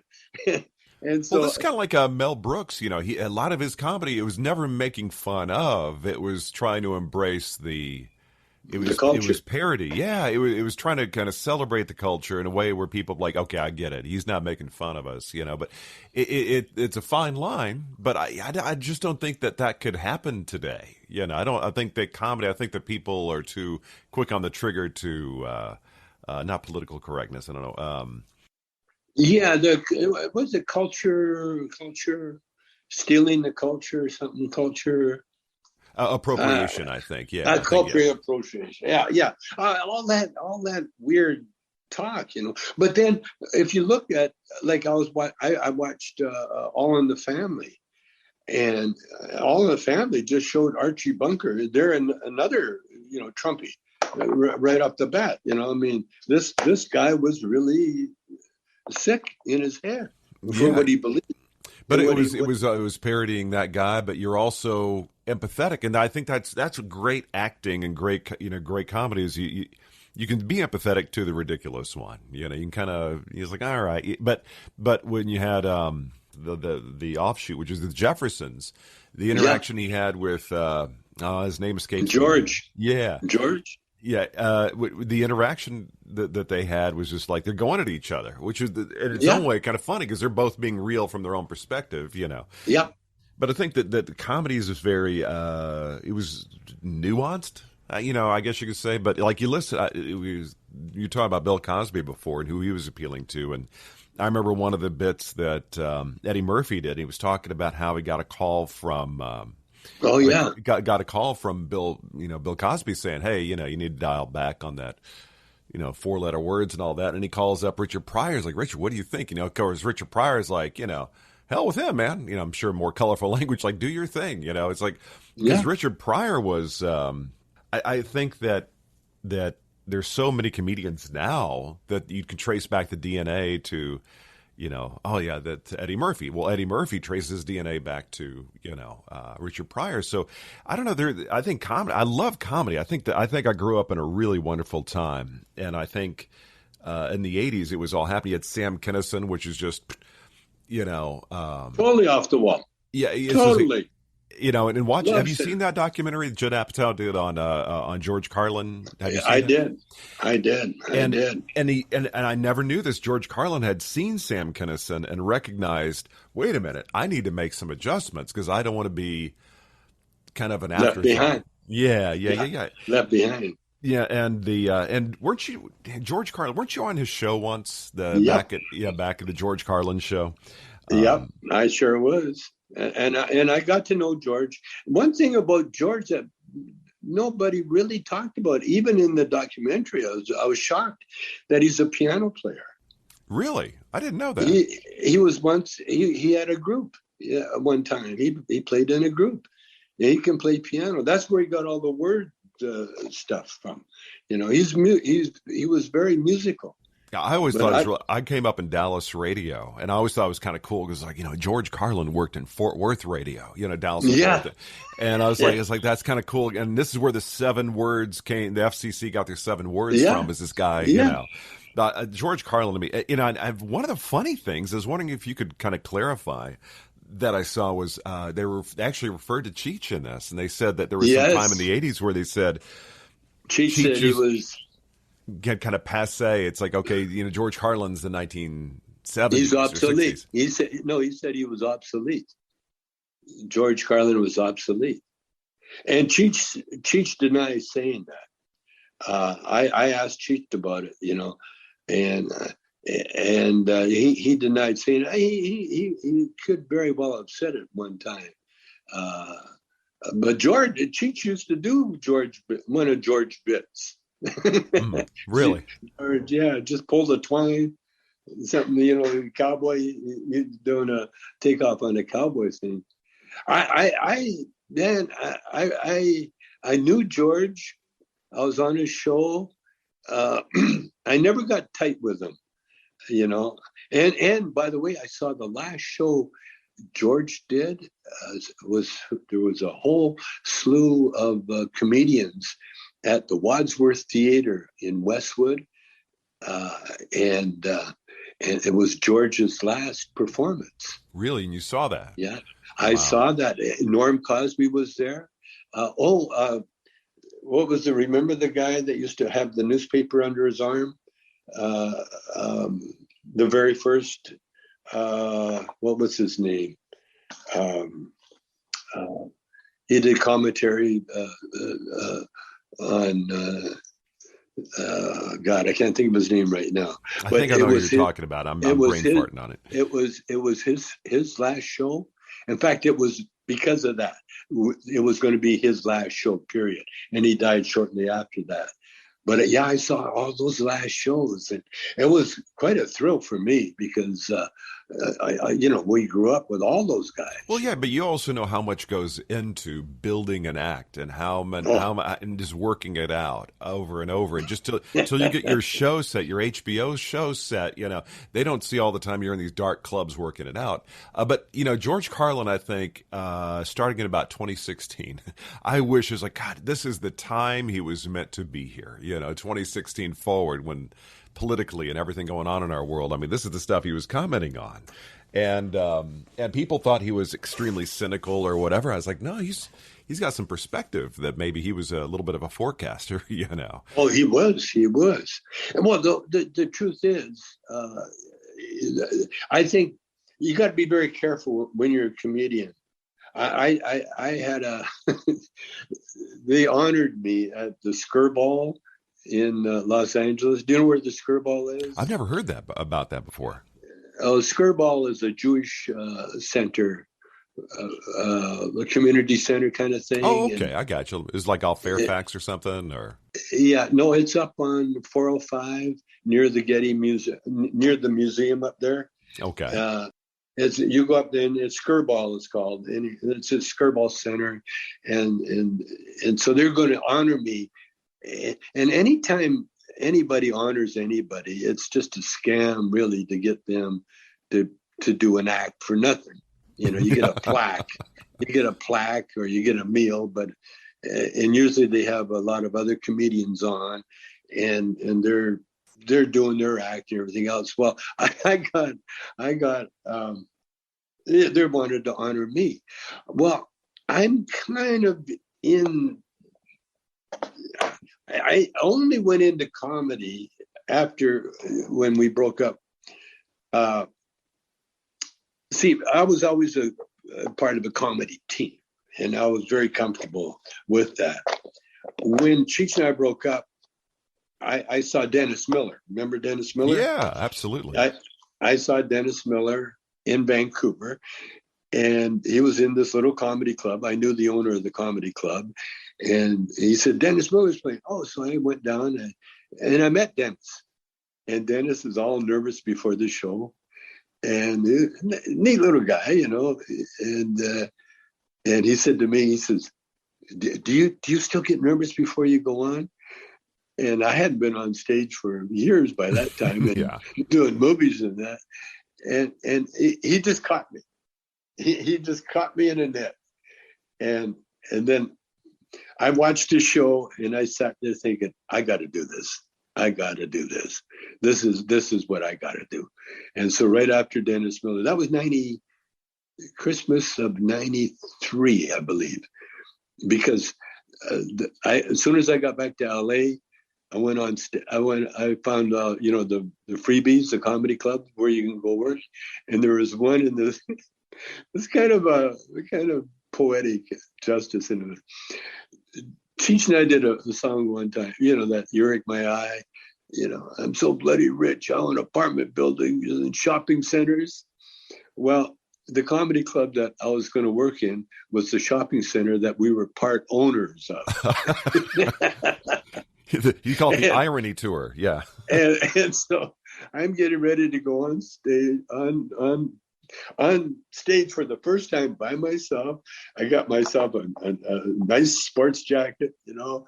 it. And so, this is kind of like Mel Brooks. A lot of his comedy, it was never making fun of. It was trying to embrace the culture. It was parody. Yeah, it was trying to kind of celebrate the culture in a way where people like, okay, I get it. He's not making fun of us, But it's a fine line. But I just don't think that could happen today. I think that comedy. I think that people are too quick on the trigger to not political correctness. I don't know. Yeah, what's the culture stealing the culture, something culture. Appropriation, I think. Yeah. Appropriation. Yeah. All that weird talk, But then, if you look at, like, I watched All in the Family, and All in the Family just showed Archie Bunker. They're another, Trumpy, right off the bat. This guy was really sick in his head for what he believed. But it was parodying that guy. But you're also empathetic, and I think that's great acting and great comedy. Is you can be empathetic to the ridiculous one. You can kind of, he's like, all right. But when you had the offshoot, which is the Jeffersons, the interaction he had with his name escapes George. Me. Yeah, George. Yeah, the interaction that they had was just like they're going at each other, which is in its own way kind of funny because they're both being real from their own perspective, Yeah. But I think that the comedy is just very, it was nuanced, I guess you could say. But like you listen, you talked about Bill Cosby before and who he was appealing to, and I remember one of the bits that Eddie Murphy did. He was talking about how he got a call from Oh yeah, got a call from Bill Cosby saying, hey, you need to dial back on that, 4-letter words and all that. And he calls up Richard Pryor. He's like, Richard, what do you think? Of course, Richard Pryor's like, hell with him, man. I'm sure more colorful language, like, do your thing. It's like, because Richard Pryor was, I think that there's so many comedians now that you can trace back the DNA to, that's Eddie Murphy. Well, Eddie Murphy traces DNA back to, Richard Pryor. So I don't know. I think comedy. I love comedy. I think I grew up in a really wonderful time, and I think in the '80s it was all happy. You had Sam Kinison, which is just, totally off the wall. Yeah, totally. And watch. Have you seen that documentary that Judd Apatow did on George Carlin? Have you seen it? I did. And I never knew this. George Carlin had seen Sam Kinison and recognized, wait a minute, I need to make some adjustments because I don't want to be kind of an afterthought. Left behind. Yeah. Left behind. Yeah, and weren't you George Carlin? Weren't you on his show once? Back at the George Carlin show. Yep, I sure was. And I got to know George. One thing about George that nobody really talked about, even in the documentary, I was shocked that he's a piano player. Really? I didn't know that. He was once, he had a group one time. He played in a group. He can play piano. That's where he got all the word stuff from. He was very musical. Yeah, I always thought I came up in Dallas radio, and I always thought it was kind of cool because, George Carlin worked in Fort Worth radio, Dallas. Yeah. Fort Worth. And I was like, that's kind of cool. And this is where the 7 words came. The FCC got their 7 words from. Is this guy? George Carlin to me. One of the funny things I was wondering if you could kind of clarify that I saw was they were actually referred to Cheech in this, and they said that there was some time in the '80s where they said Cheech said he was. Get kind of passe. It's like, okay, George Carlin's the 1970s. He's obsolete. 60s. He said he was obsolete. George Carlin was obsolete. And Cheech denies saying that. I asked Cheech about it, and he denied saying it. He could very well have said it one time. But Cheech used to do one of George bits. Really? Or just pull the twine, something, cowboy, doing a takeoff on a cowboy thing. I knew George. I was on his show. I never got tight with him, and by the way, I saw the last show George did there was a whole slew of comedians at the Wadsworth Theater in Westwood, and it was George's last performance. Really? And you saw that? Yeah, I saw that. Norm Cosby was there. What was the? Remember the guy that used to have the newspaper under his arm? The very first. What was his name? He did commentary on God, I can't think of his name right now. I think I know what you're talking about. I'm brain farting on it. It was his last show. In fact, it was because of that. It was going to be his last show, period. And he died shortly after that. But I saw all those last shows, and it was quite a thrill for me because, we grew up with all those guys. Well, yeah, but you also know how much goes into building an act and and just working it out over and over, and just till you get your show set, your HBO show set. They don't see all the time you're in these dark clubs working it out. But George Carlin, I think, starting in about 2016, I wish it was like, God, this is the time he was meant to be here. 2016 forward, when politically and everything going on in our world. I mean, this is the stuff he was commenting on, and people thought he was extremely cynical or whatever. I was like, no, he's got some perspective that maybe he was a little bit of a forecaster. Oh, he was. And well, the truth is, I think you got to be very careful when you're a comedian. I had they honored me at the Skirball in Los Angeles. Do you know where the Skirball is? I've never heard about that before. Skirball is a Jewish center, a community center kind of thing. Oh, okay, I got you. It's like off Fairfax or something, or yeah, no, it's up on 405 near the Getty Museum, near the museum up there. Okay. It's you go up there, and it's Skirball. It's called, and it's a Skirball Center, and so they're going to honor me. And anytime anybody honors anybody, it's just a scam, really, to get them to do an act for nothing. You know, you get a plaque, or you get a meal, and usually they have a lot of other comedians on, and they're doing their act and everything else. Well, I got they wanted to honor me. Well, I'm kind of I only went into comedy after when we broke up. See, I was always a part of a comedy team, and I was very comfortable with that. When Cheech and I broke up, I saw Dennis Miller. Remember Dennis Miller? Yeah, absolutely. I saw Dennis Miller in Vancouver, and he was in this little comedy club. I knew the owner of the comedy club, and he said, Dennis Miller's playing. Oh, so I went down and I met Dennis. And Dennis is all nervous before the show. And neat little guy, you know. And he said to me, he says, do you still get nervous before you go on? And I hadn't been on stage for years by that time, and yeah. doing movies and that. And he just caught me. He just caught me in a net. And then I watched his show, and I sat there thinking, I got to do this. I got to do this. This is what I got to do. And so right after Dennis Miller, that was Christmas of 93, I believe, because as soon as I got back to LA, I went on. I found the Freebies, the comedy club where you can go work, and there was one in this. This kind of poetic justice in it. Cheech and I did a song one time, that Uric My Eye, I'm so bloody rich, I own apartment buildings and shopping centers. Well, the comedy club that I was going to work in was the shopping center that we were part owners of. You call it the irony tour, yeah. And so I'm getting ready to go on stage, on stage for the first time by myself. I got myself a nice sports jacket, I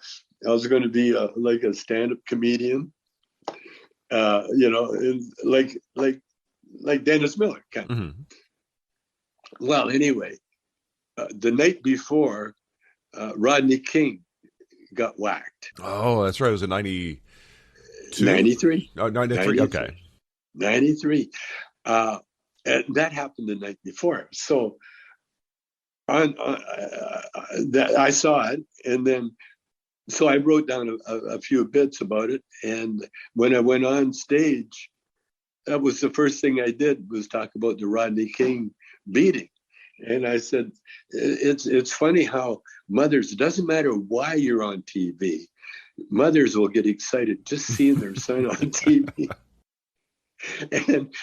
was going to be like a stand-up comedian, and like Dennis Miller kind of. Mm-hmm. Well, anyway, the night before, Rodney King got whacked. Oh, that's right. It was in 92? 93. Oh, 93, okay. 93. And that happened the night before. So I saw it, and then so I wrote down a few bits about it. And when I went on stage, that was the first thing I did, was talk about the Rodney King beating. And I said, it's funny how mothers, it doesn't matter why you're on TV, mothers will get excited just seeing their son on TV.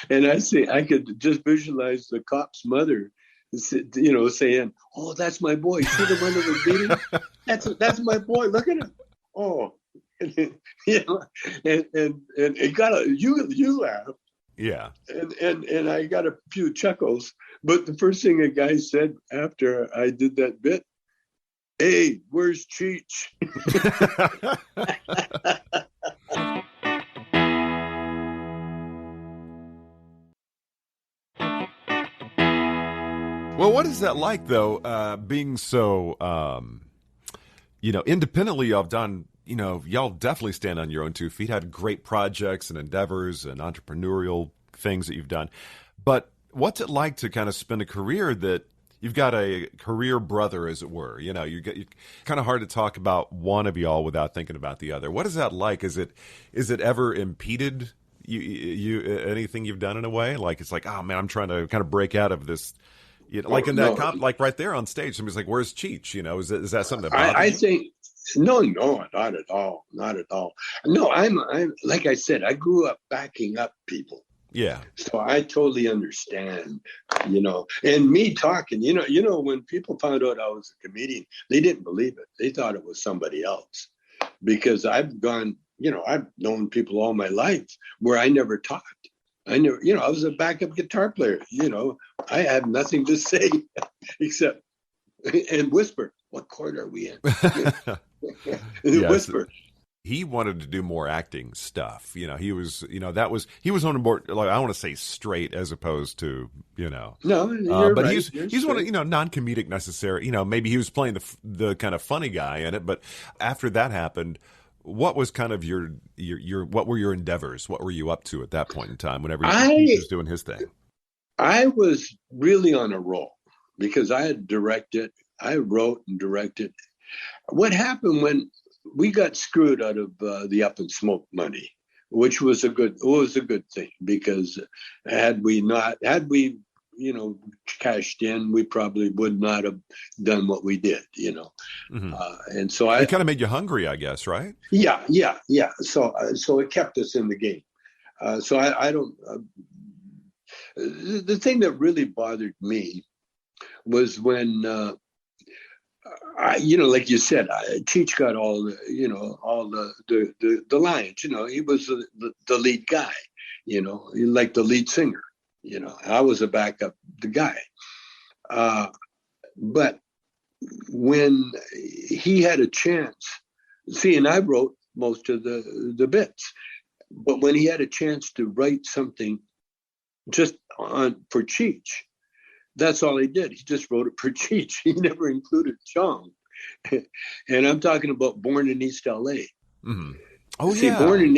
And I say, I could just visualize the cop's mother, saying, "Oh, that's my boy. See the one that was beating? That's my boy. Look at him. Oh," and it got you laugh. Yeah. And I got a few chuckles. But the first thing a guy said after I did that bit, "Hey, where's Cheech?" Well, what is that like, though, being so, independently y'all have done, y'all definitely stand on your own 2 feet, had great projects and endeavors and entrepreneurial things that you've done. But what's it like to kind of spend a career that you've got a career brother, as it were? You're kind of hard to talk about one of y'all without thinking about the other. What is that like? Is it ever impeded you anything you've done in a way? Like, it's like, oh man, I'm trying to kind of break out of this. Like in that like right there on stage, somebody's like, "Where's Cheech?" Is that something that bothers I you? think no, not at all. No, I'm like I said, I grew up backing up people. Yeah. So I totally understand, and me talking, when people found out I was a comedian, they didn't believe it. They thought it was somebody else because I've known people all my life where I never talked. I never, I was a backup guitar player. I had nothing to say except and whisper. What chord are we in? Yes. Whisper. He wanted to do more acting stuff. He was, he was on a more, like, I want to say straight as opposed to, No, you're but right. he's one of, non-comedic necessary, maybe he was playing the kind of funny guy in it. But after that happened, what was kind of your what were your endeavors? What were you up to at that point in time whenever he was doing his thing? I was really on a roll because I had directed, I wrote and directed. What happened when we got screwed out of the Up in Smoke money, which was a good thing, because had we cashed in, we probably would not have done what we did, Mm-hmm. And so it kind of made you hungry, I guess, right? Yeah. So it kept us in the game. So I don't. The thing that really bothered me was when. Like you said, Cheech got all the lines. He was the lead guy. Like the lead singer. I was a backup the guy. But when he had a chance, and I wrote most of the bits, but when he had a chance to write something just for Cheech. That's all he did. He just wrote it for Cheech. He never included Chong. And I'm talking about Born in East LA. Mm-hmm. Oh, See, yeah. Born in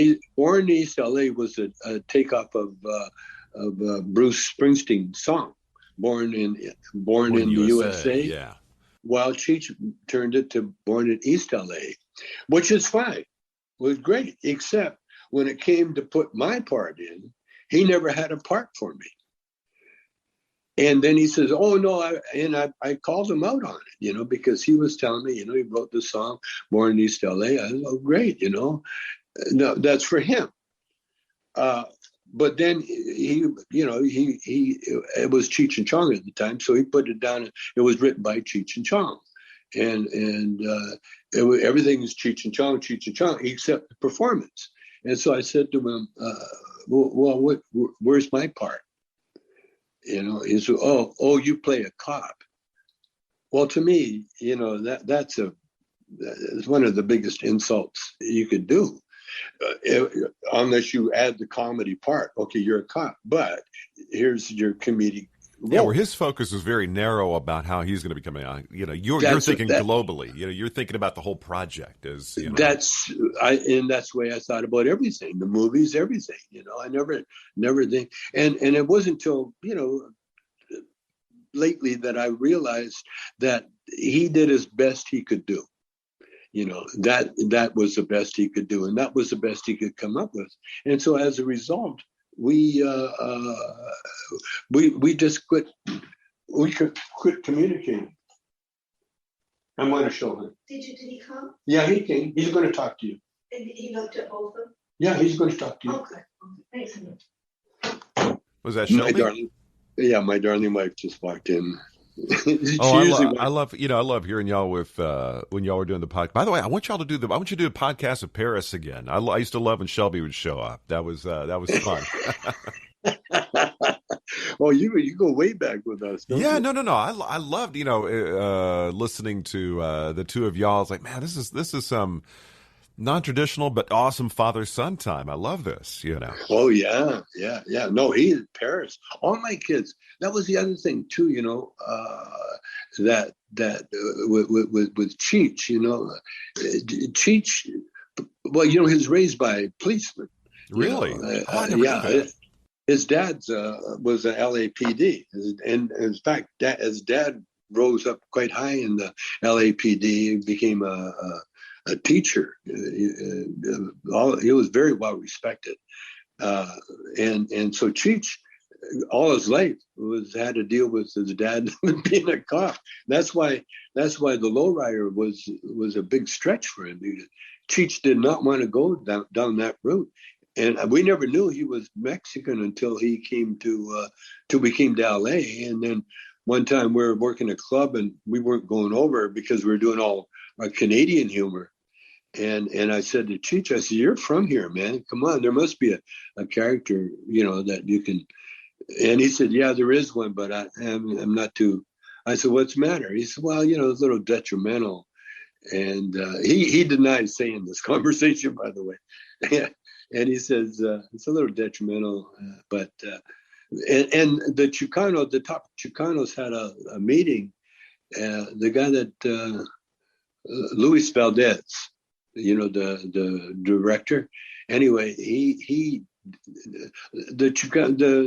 East LA was a takeoff of Bruce Springsteen's song, Born in the USA. Yeah. While Cheech turned it to Born in East LA, which is fine. It was great, except when it came to put my part in, he never had a part for me. And then he says, "Oh no!" I called him out on it, because he was telling me, he wrote the song "Born in East LA." I said, "Oh, great!" No, that's for him. But then he it was Cheech and Chong at the time, so he put it down. It was written by Cheech and Chong, and everything is Cheech and Chong, except the performance. And so I said to him, "Well, where's my part?" He said, "Oh, you play a cop." Well, to me, that's one of the biggest insults you could do, unless you add the comedy part. Okay, you're a cop, but here's your comedic role. Yeah, where his focus is very narrow about how he's going to become you're thinking globally. You're thinking about the whole project as. That's the way I thought about everything, the movies, everything. I never think, and it wasn't until lately that I realized that he did as best he could do. That was the best he could do, and that was the best he could come up with. And so as a result, we just quit. We could quit communicating. I'm going to show him. Did he come? Yeah, he came. He's going to talk to you. And he looked at both of them? Yeah, he's going to talk to you. Okay. Thanks a lot. Was that Shelby? My darling wife just walked in. I love hearing y'all with when y'all were doing the podcast. By the way, I want you to do a podcast of Paris again. I used to love when Shelby would show up. That was fun. Well, you go way back with us. Don't you? No. I loved listening to the two of y'all. I was like, man, this is some non-traditional but awesome father-son time. I love this. Oh yeah. No, he in Paris. All my kids. That was the other thing too. That with Cheech. Cheech. Well, he was raised by policemen. Really? His dad was an LAPD, and in fact, his dad rose up quite high in the LAPD, became a teacher. He was very well respected, and so Cheech, all his life, had to deal with his dad being a cop. That's why the lowrider was a big stretch for him. Cheech did not want to go down that route. And we never knew he was Mexican until we came to LA. And then one time we were working a club and we weren't going over because we were doing all our Canadian humor. And I said to Cheech, I said, "You're from here, man. Come on, there must be a character, that you can." And he said, "Yeah, there is one, but I'm not too." I said, "What's the matter?" He said, "Well, it's a little detrimental." And he denied saying this conversation, by the way. And he says, "It's a little detrimental, but." And the top Chicanos had a meeting. The guy that Luis Valdez, the director. Anyway, the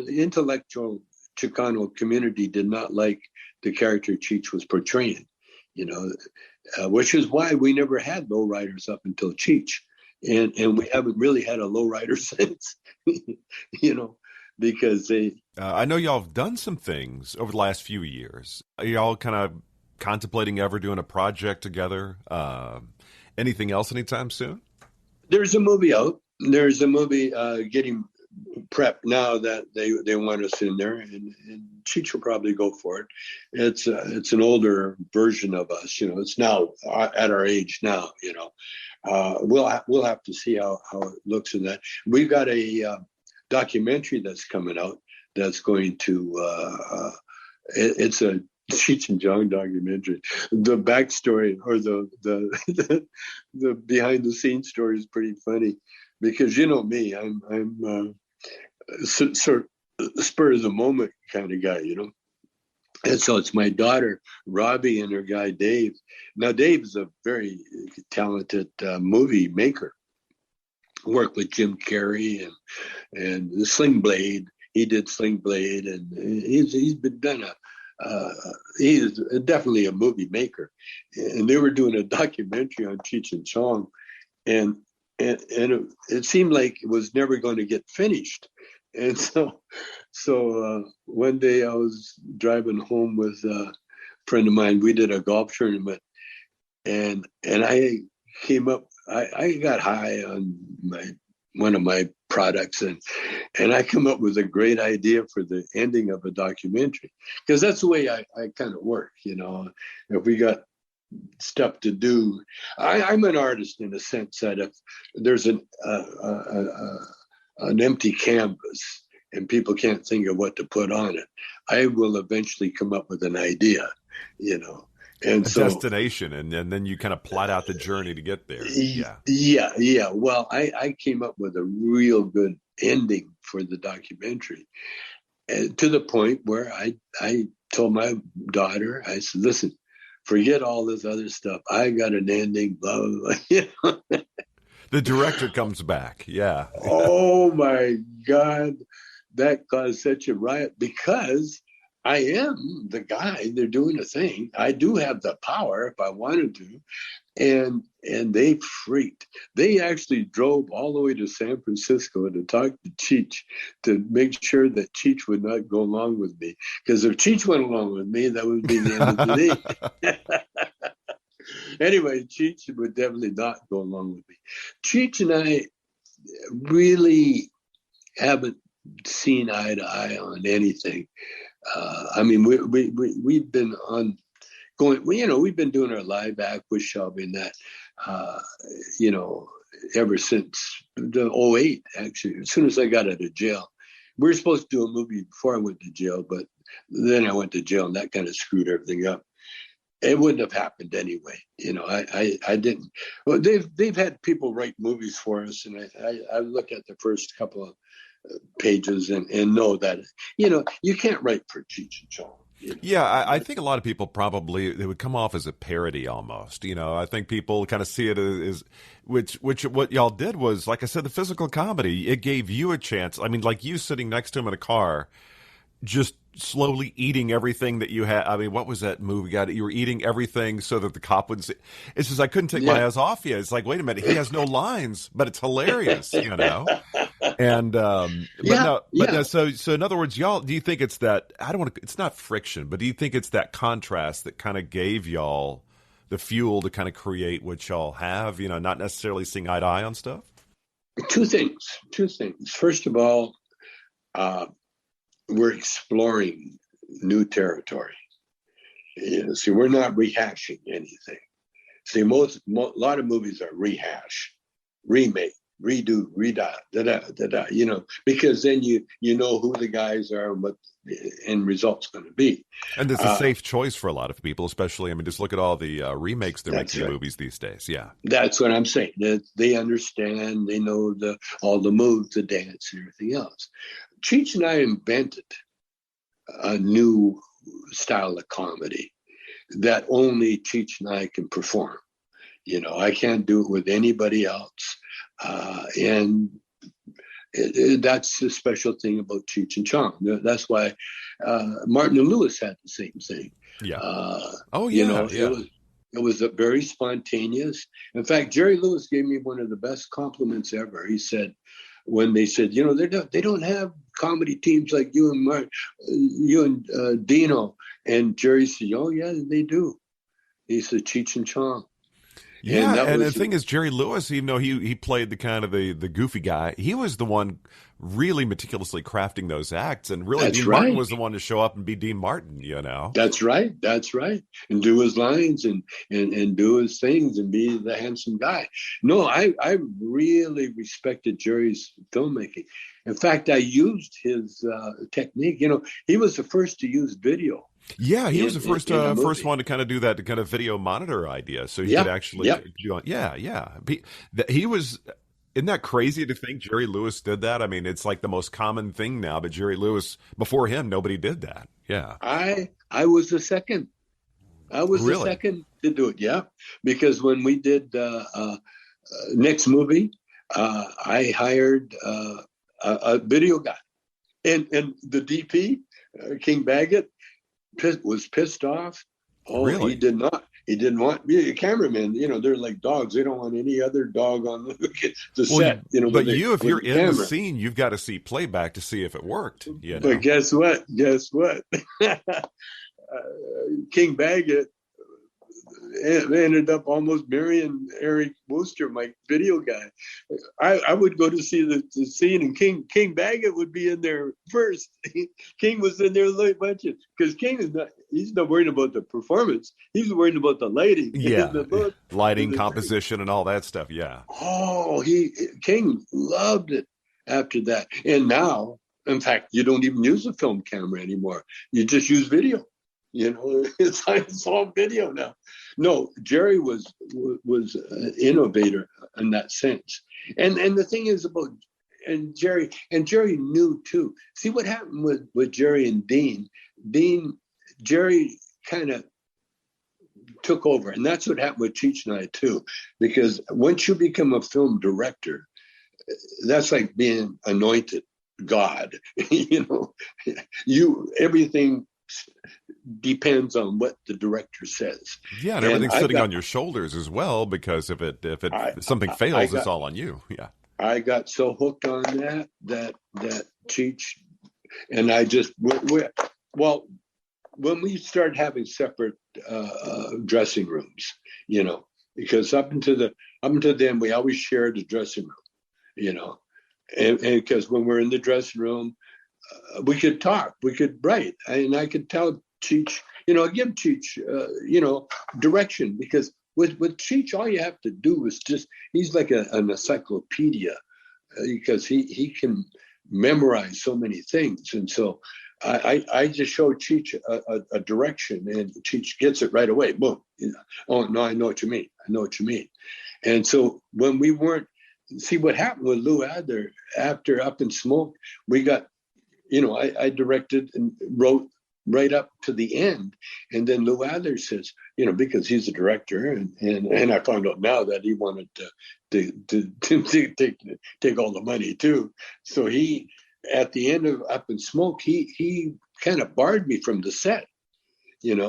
intellectual Chicano community did not like the character Cheech was portraying, which is why we never had lowriders up until Cheech, and we haven't really had a lowrider since, because they. I know y'all have done some things over the last few years. Are y'all kind of contemplating ever doing a project together? Anything else anytime soon? There's a movie out. There's a movie getting prepped now that they want us in there, and Cheech will probably go for it. It's an older version of us. It's now at our age now. We'll have to see how it looks in that. We've got a documentary that's coming out that's going to. It's a Cheech and Chong documentary. The backstory or the behind the scenes story is pretty funny because me, I'm sort of spur of the moment kind of guy, And so it's my daughter Robbie and her guy Dave. Now Dave is a very talented movie maker. Worked with Jim Carrey and Sling Blade. He did Sling Blade, and he's been done he is definitely a movie maker. And they were doing a documentary on Cheech and Chong, and it seemed like it was never going to get finished. And so one day I was driving home with a friend of mine. We did a golf tournament, and I came up. I got high on one of my products, and I come up with a great idea for the ending of a documentary, because that's the way I kind of work. If we got stuff to do, I'm an artist in a sense that if there's an empty canvas and people can't think of what to put on it, I will eventually come up with an idea, And so, destination, and then you kind of plot out the journey to get there. Yeah. Well, I came up with a real good ending for the documentary, and to the point where I told my daughter, I said, "Listen, forget all this other stuff. I got an ending." Blah blah blah. The director comes back. Yeah. Oh my God, that caused such a riot because I am the guy. They're doing a thing. I do have the power if I wanted to. And they freaked. They actually drove all the way to San Francisco to talk to Cheech to make sure that Cheech would not go along with me. Because if Cheech went along with me, that would be the end of the day. Anyway, Cheech would definitely not go along with me. Cheech and I really haven't seen eye to eye on anything. We've been on going. We've been doing our live act with Shelby and that, ever since the 2008. Actually, as soon as I got out of jail, we were supposed to do a movie before I went to jail, but then I went to jail, and that kind of screwed everything up. It wouldn't have happened anyway. I didn't. Well, they've had people write movies for us, and I look at the first couple of pages and know that you can't write for Cheech and Chong. Yeah, I think a lot of people probably it would come off as a parody almost. I think people kind of see it as which what y'all did was, like I said, the physical comedy. It gave you a chance. I mean, like you sitting next to him in a car, just slowly eating everything that you had. I mean, what was that movie? You were eating everything so that the cop wouldn't see. It's just I couldn't take my eyes off you. It's like, wait a minute, he has no lines, but it's hilarious, And so in other words, y'all, do you think it's that? It's not friction, but do you think it's that contrast that kind of gave y'all the fuel to kind of create what y'all have? Not necessarily seeing eye to eye on stuff. Two things. First of all, we're exploring new territory. See, we're not rehashing anything. See, a lot of movies are rehash, remake, redo, da-da, because then you know who the guys are and what the end result's going to be. And it's a safe choice for a lot of people, especially, I mean, just look at all the remakes they're making in movies these days. Yeah. That's what I'm saying. They understand, they know all the moves, the dance, and everything else. Cheech and I invented a new style of comedy that only Cheech and I can perform. I can't do it with anybody else. And that's the special thing about Cheech and Chong. That's why Martin and Lewis had the same thing. Yeah. It was a very spontaneous. In fact, Jerry Lewis gave me one of the best compliments ever. He said, when they said, they don't have comedy teams like you and Dino. And Jerry said, oh, yeah, they do. He said, Cheech and Chong. Yeah, and the thing is, Jerry Lewis, even though he played the kind of the goofy guy, he was the one really meticulously crafting those acts, and really Dean Martin was the one to show up and be Dean Martin, That's right, and do his lines and do his things and be the handsome guy. No, I really respected Jerry's filmmaking. In fact, I used his technique. He was the first to use video. Yeah, he was the first one to kind of do that, kind of video monitor idea, so you could actually do. Yeah. He was. Isn't that crazy to think Jerry Lewis did that? I mean, it's like the most common thing now, but Jerry Lewis, before him, nobody did that. Yeah, I was the second. The second to do it. Yeah, because when we did next movie, I hired a video guy, and the DP, King Baggett, was pissed off. Oh, really? He did not. He didn't want me. Cameramen, they're like dogs. They don't want any other dog on the set. But if you're in the scene, you've got to see playback to see if it worked. But guess what? King Baggett ended up almost marrying Eric Wooster, my video guy. I would go to see the scene, and King Baggett would be in there first. King was in there late bunches because King he's not worried about the performance. He's worried about the lighting. Yeah, lighting, composition, and all that stuff. Yeah. Oh, King loved it after that. And now, in fact, you don't even use a film camera anymore. You just use video. It's all video now. No, Jerry was an innovator in that sense. And the thing is about Jerry knew too. See what happened with Jerry and Dean. Jerry kind of took over, and that's what happened with Cheech and I too. Because once you become a film director, that's like being anointed God. Everything depends on what the director says. Yeah, and everything's sitting on your shoulders as well, because if something fails, it's all on you. Yeah. I got so hooked on that Cheech, and I just when we started having separate dressing rooms, because up until then we always shared the dressing room, and because when we're in the dressing room, we could talk, we could write, and I could tell Cheech, give Cheech, direction, because with Cheech, all you have to do is he's like an encyclopedia, because he can memorize so many things. And so I just show Cheech a direction, and Cheech gets it right away. Boom. Oh, no, I know what you mean. And so when we weren't, see what happened with Lou Adler after Up in Smoke, we got, I directed and wrote right up to the end. And then Lou Adler says, because he's a director, and I found out now that he wanted to take all the money too. So he, at the end of Up in Smoke, he kind of barred me from the set, and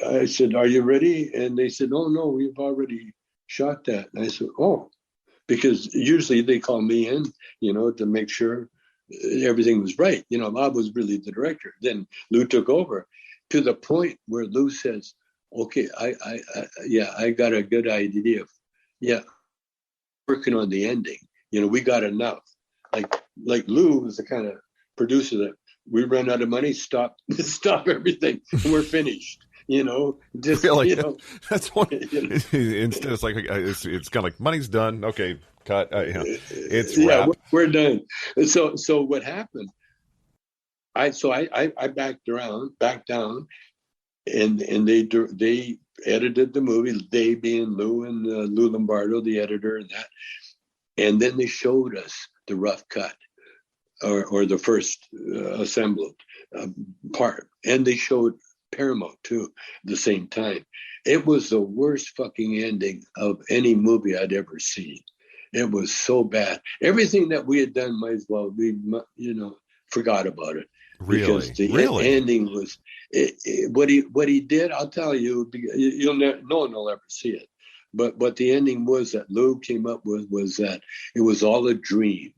I said, are you ready? And they said, oh, no, we've already shot that. And I said, oh, because usually they call me in, to make sure everything was right. I was really the director. Then Lou took over, to the point where Lou says, okay, I got a good idea. Yeah, working on the ending. We got enough. Like Lou was the kind of producer that we run out of money, stop everything, and we're finished. Just really, that's one. Instead, it's like it's kind of like money's done. Okay, cut. It's wrap. We're done. So what happened? I backed down, and they edited the movie. They being Lou and Lou Lombardo, the editor, and that. And then they showed us the rough cut, or the first assembled part, and they showed Paramount too at the same time. It was the worst fucking ending of any movie I'd ever seen. It was so bad. Everything that we had done might as well be, forgot about it. Really, because the ending was what he did. I'll tell you, no one will ever see it. But what the ending was that Lou came up with was that it was all a dream,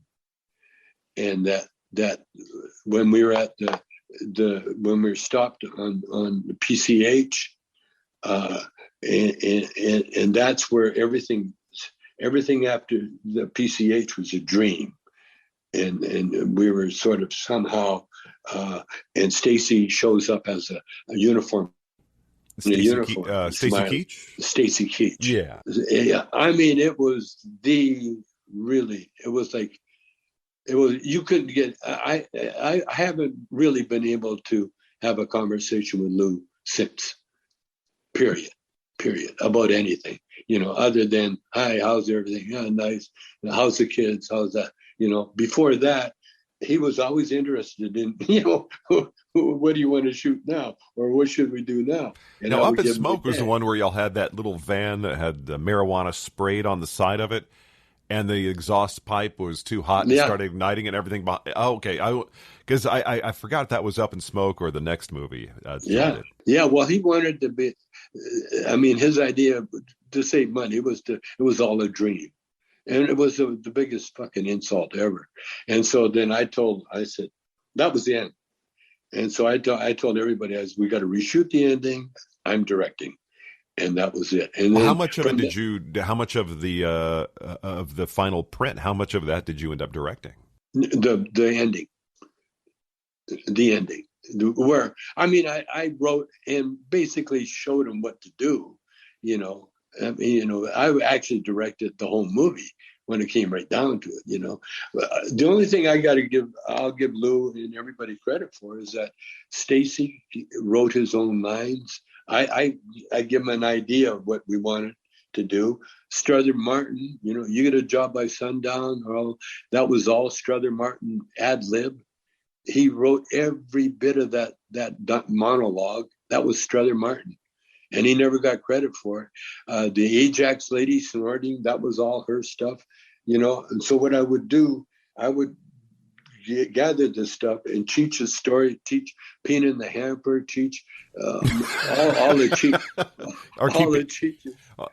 and that when we were at when we were stopped on the PCH, and that's where everything after the PCH was a dream, and we were sort of somehow, and Stacy shows up as a uniform. Stacy Keach? Stacy Keach. Yeah. I mean, it was you couldn't get, I haven't really been able to have a conversation with Lou since, period, about anything, other than, hi, how's everything? Yeah, nice. How's the kids? How's that? Before that, he was always interested in, what do you want to shoot now? Or what should we do now? And now, Up in Smoke was the one where y'all had that little van that had the marijuana sprayed on the side of it, and the exhaust pipe was too hot and started igniting and everything. Oh, okay. Because I forgot if that was Up in Smoke or the next movie. Yeah. Well, he wanted to be, his idea to save money, it was all a dream. And it was the biggest fucking insult ever. And so then I said, that was the end. And so I told everybody, we got to reshoot the ending. I'm directing. And that was it. And then how much of it how much of the final print, how much of that did you end up directing? The ending. Where, I wrote and basically showed them what to do, I actually directed the whole movie when it came right down to it, The only thing I'll give Lou and everybody credit for is that Stacy wrote his own lines. I give him an idea of what we wanted to do. Strother Martin, you get a job by sundown. That was all Strother Martin ad lib. He wrote every bit of that monologue. That was Strother Martin. And he never got credit for it. The Ajax lady snorting, that was all her stuff, And so what I would do, I would gather this stuff and Cheech's story, Cheech peeing in the hamper, Cheech, all the Cheech.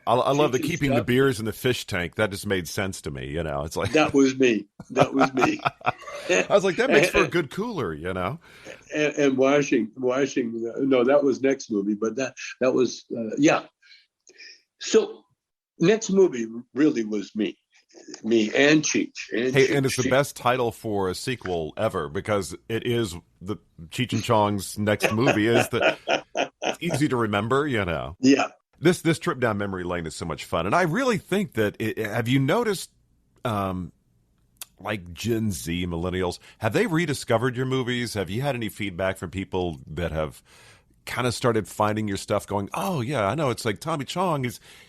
I love the keeping stuff. The beers in the fish tank. That just made sense to me, It's like that was me. I was like, that makes for a good cooler, And washing. No, that was next movie, but that was So next movie really was me and Cheech. And it's the best title for a sequel ever because it is the Cheech and Chong's next movie. It's easy to remember, Yeah. This trip down memory lane is so much fun, and I really think that. Have you noticed? Like Gen Z millennials, have they rediscovered your movies? Have you had any feedback from people that have kind of started finding your stuff going, oh yeah, I know it's like Tommy Chong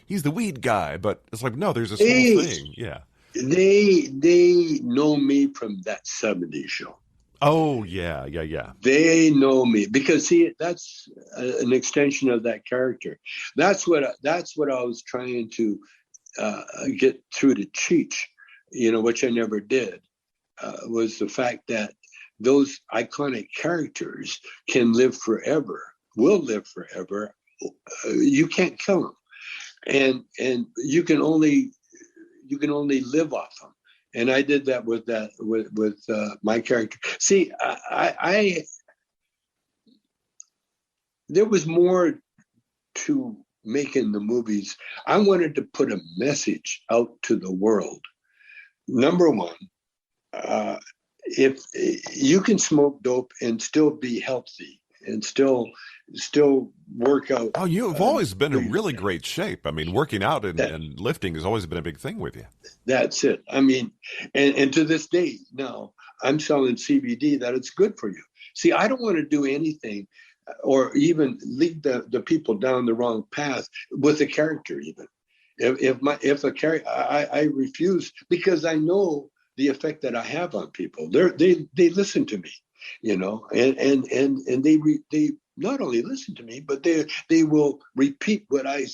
he's the weed guy, but it's like, no, there's this whole thing. Yeah. They know me from that 70s show. Oh yeah. They know me because that's an extension of that character. That's what I was trying to get through to Cheech. Which I never did, was the fact that those iconic characters can live forever, will live forever. You can't kill them, and you can only live off them. And I did that with my character. See, I there was more to making the movies, I wanted to put a message out to the world. Number one, if you can smoke dope and still be healthy and still work out. Oh, you've always been in really great shape. I mean, working out and lifting has always been a big thing with you. That's it. I mean, and to this day now, I'm selling CBD that it's good for you. See, I don't want to do anything or even lead the people down the wrong path with a character even. If a character, I refuse, because I know the effect that I have on people. They listen to me, you know, and they not only listen to me, but they will repeat what I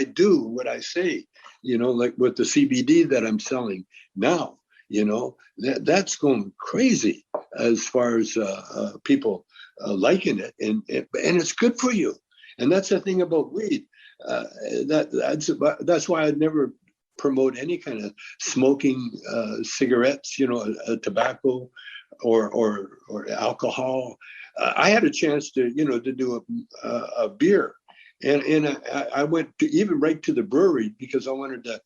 do, what I say, you know, like with the CBD that I'm selling now, you know, that's going crazy as far as people liking it, and it's good for you. And that's the thing about weed. That's why I'd never promote any kind of smoking cigarettes, you know, tobacco or alcohol. I had a chance to do a beer, and I went even right to the brewery because I wanted to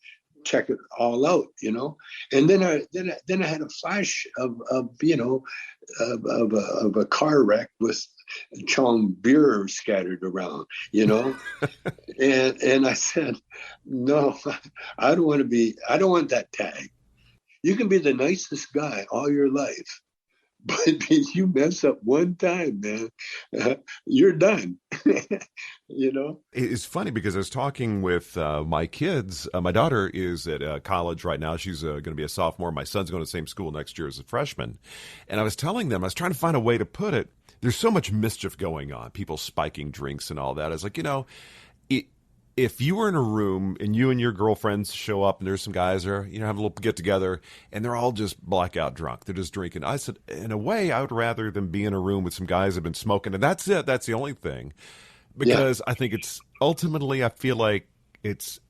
check it all out, you know. And then I had a flash of a car wreck with Chong beer scattered around, you know. and I said, no, I don't want that tag. You can be the nicest guy all your life, but you mess up one time, man, you're done. You know? It's funny because I was talking with my kids. My daughter is at college right now. She's going to be a sophomore. My son's going to the same school next year as a freshman. And I was telling them, I was trying to find a way to put it. There's so much mischief going on, people spiking drinks and all that. I was like, you know, if you were in a room and you and your girlfriends show up and there's some guys there, you know, have a little get together and they're all just blackout drunk. They're just drinking. I said, in a way, I would rather them be in a room with some guys that have been smoking. And that's it. That's the only thing. Because I think it's ultimately, I feel like it's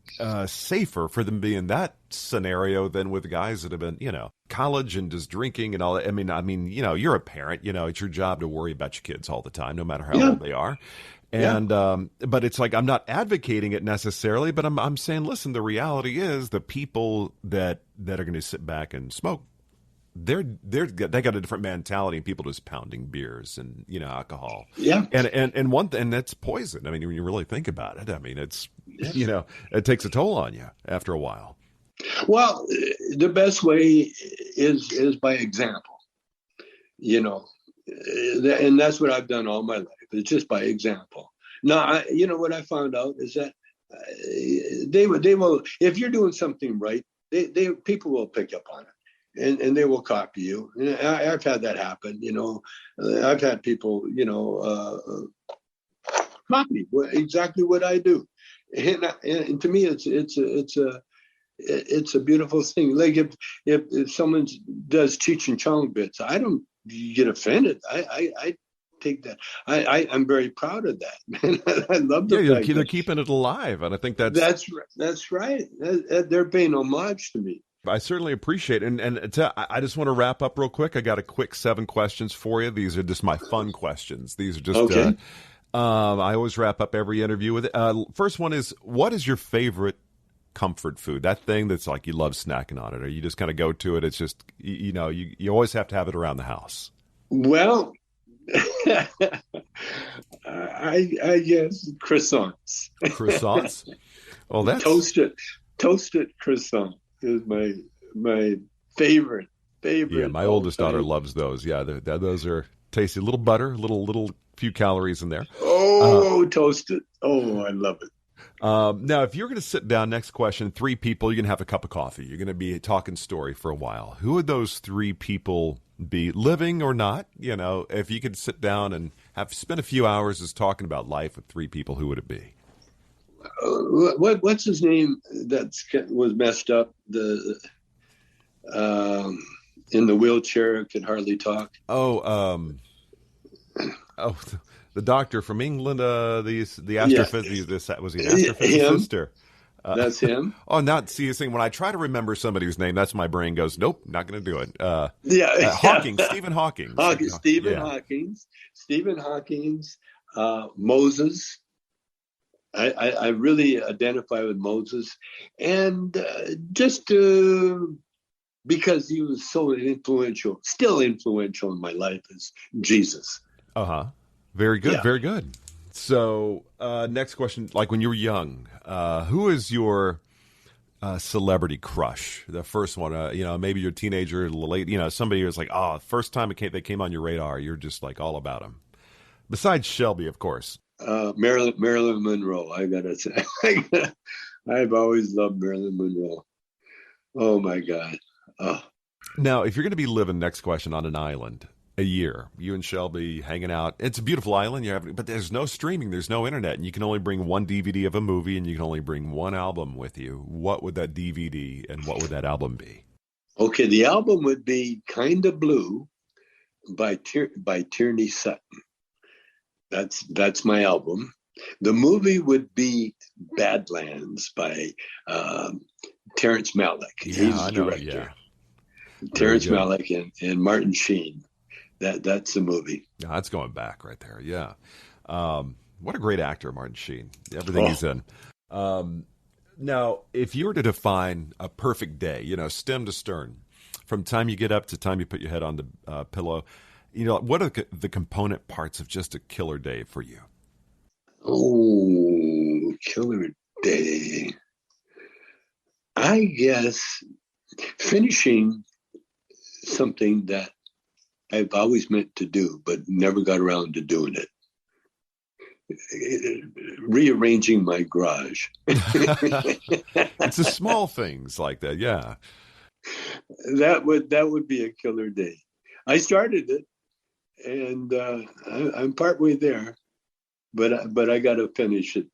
safer for them to be in that scenario than with guys that have been, you know, college and just drinking and all that. I mean, you know, you're a parent, you know, it's your job to worry about your kids all the time, no matter how old they are. And, but it's like, I'm not advocating it necessarily, but I'm saying, listen, the reality is the people that are going to sit back and smoke, they got a different mentality, and people just pounding beers and, you know, alcohol. Yeah. And that's poison. I mean, when you really think about it, I mean, it's, you know, it takes a toll on you after a while. Well, the best way is by example, you know, and that's what I've done all my life. It's just by example. Now, you know what I found out is that they will, if you're doing something right, people will pick up on it. And they will copy you. And I've had that happen, you know. I've had people, you know, copy exactly what I do, and to me, it's a beautiful thing. Like if someone does Cheech and Chong bits, I don't get offended. I take that. I'm very proud of that, man. I love the fact they're keeping it alive, and I think that's right. They're paying homage to me. I certainly appreciate it. And I just want to wrap up real quick. I got a quick 7 questions for you. These are just my fun questions. These are just, okay. I always wrap up every interview with it. First one is, what is your favorite comfort food? That thing that's like you love snacking on it, or you just kind of go to it. It's just, you know, you always have to have it around the house. Well, I guess croissants. Croissants? Well, that's toasted croissant is my favorite. Yeah, my oldest daughter loves those. Yeah, those are tasty. Little butter, little few calories in there. Oh, toasted. Oh, I love it. Now, if you're going to sit down, next question, 3 people, you're going to have a cup of coffee. You're going to be talking story for a while. Who would those 3 people be, living or not? You know, if you could sit down and spend a few hours just talking about life with 3 people, who would it be? What's his name that was messed up? The in the wheelchair, could hardly talk. The doctor from England. The astrophysicist. Was he an astrophysicist? That's him. Not see this thing. When I try to remember somebody's name, that's my brain goes, nope, not going to do it. Hawking, Stephen Hawking. Stephen Hawking. Moses. I really identify with Moses, and just because he was so influential, still influential in my life, is Jesus. Very good, Yeah. very good. So, next question: like when you were young, who is your celebrity crush? The first one, maybe you're a teenager, late, somebody who's like, first time they came on your radar, you're just like all about them. Besides Shelby, of course. Marilyn Monroe. I gotta say, I've always loved Marilyn Monroe. Oh my God. Oh. Now, if you're going to be living, next question, on an island a year, you and Shelby hanging out, it's a beautiful island, but there's no streaming, there's no internet, and you can only bring one DVD of a movie, and you can only bring one album with you. What would that DVD and what would that album be? Okay, the album would be Kinda Blue by Tierney Sutton. That's my album. The movie would be Badlands by Terrence Malick. Yeah, He's I the know, director. yeah. Terrence Malick and Martin Sheen. That's the movie. Yeah, that's going back right there. Yeah. What a great actor, Martin Sheen. Everything he's in. Now, if you were to define a perfect day, stem to stern, from time you get up to time you put your head on the pillow, what are the component parts of just a killer day for you? Oh, killer day. I guess finishing something that I've always meant to do, but never got around to doing it. Rearranging my garage. It's the small things like that, yeah. That would be a killer day. I started it, and I'm partway there, but I got to finish it.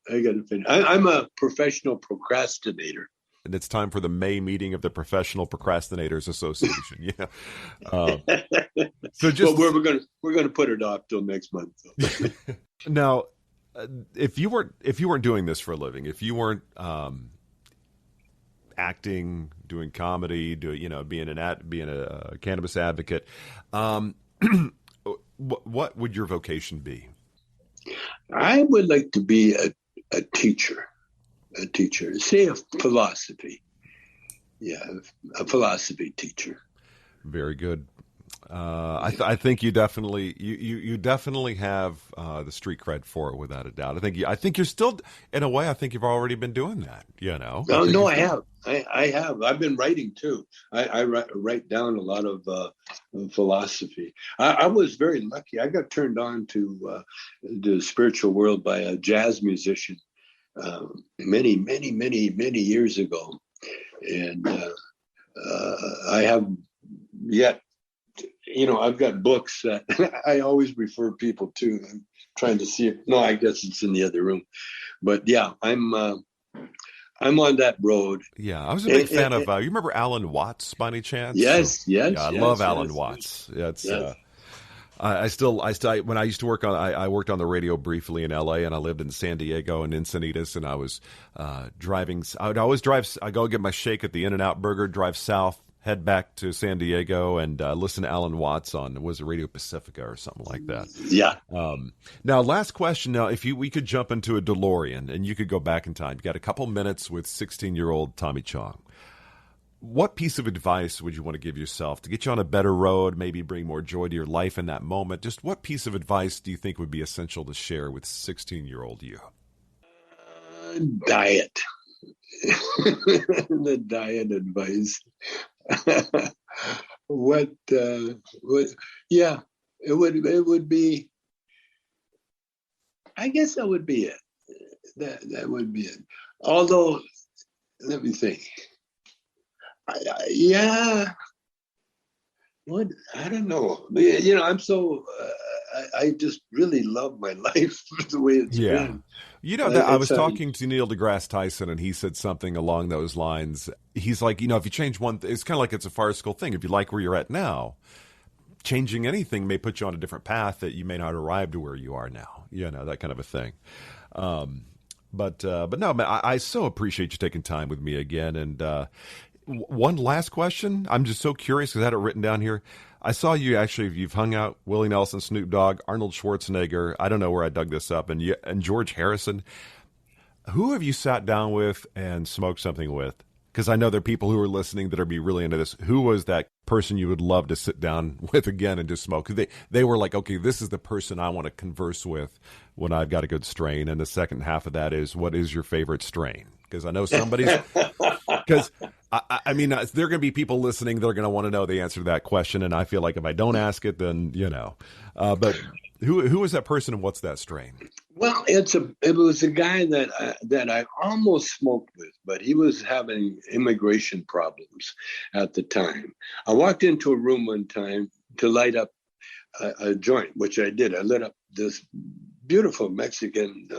I'm a professional procrastinator. And it's time for the May meeting of the Professional Procrastinators Association. Yeah. So just we're gonna put it off till next month. So. Now, if you weren't doing this for a living, if you weren't acting, doing comedy, being a cannabis advocate, what would your vocation be? I would like to be a teacher. Say a philosophy. Yeah, a philosophy teacher. Very good. I think you definitely have the street cred for it, without a doubt. I think you're still, in a way, I think you've already been doing that. No, I have. I have. I've been writing too. I write down a lot of philosophy. I was very lucky. I got turned on to the spiritual world by a jazz musician many years ago, and I have yet. I've got books that I always refer people to. I'm trying to see it. No, I guess it's in the other room. But yeah, I'm on that road. Yeah, I was a big fan of. You remember Alan Watts by any chance? Yes. Yeah, I love Alan Watts. Yes. I still when I used to work I worked on the radio briefly in L.A. and I lived in San Diego and Encinitas, and I was driving. I'd always drive. I go get my shake at the In-N-Out Burger, drive south, head back to San Diego, and listen to Alan Watts on, was it Radio Pacifica or something like that? Yeah. Now, last question. Now, if we could jump into a DeLorean and you could go back in time, you got a couple minutes with 16-year-old Tommy Chong. What piece of advice would you want to give yourself to get you on a better road, maybe bring more joy to your life in that moment? Just what piece of advice do you think would be essential to share with 16-year-old you? Diet. The diet advice. What yeah, it would be, I guess that would be it. That would be it. Although, let me think. What, I don't know. I'm so I just really love my life the way it's been. I was talking to Neil deGrasse Tyson, and he said something along those lines. He's like, if you change one, it's kind of like it's a farcical thing. If you like where you're at now, changing anything may put you on a different path that you may not arrive to where you are now. That kind of a thing. But no, man, I so appreciate you taking time with me again. And one last question. I'm just so curious because I had it written down here. I saw you've hung out Willie Nelson, Snoop Dogg, Arnold Schwarzenegger. I don't know where I dug this up, and George Harrison. Who have you sat down with and smoked something with? Because I know there are people who are listening that are be really into this. Who was that person you would love to sit down with again and just smoke? Because they were like, okay, this is the person I want to converse with when I've got a good strain. And the second half of that is, what is your favorite strain? Because I know somebody's – because, I mean, there are going to be people listening that are going to want to know the answer to that question. And I feel like if I don't ask it, then, you know. But who is that person and what's that strain? Well, it was a guy that I almost smoked with, but he was having immigration problems at the time. I walked into a room one time to light up a joint, which I did. I lit up this beautiful Mexican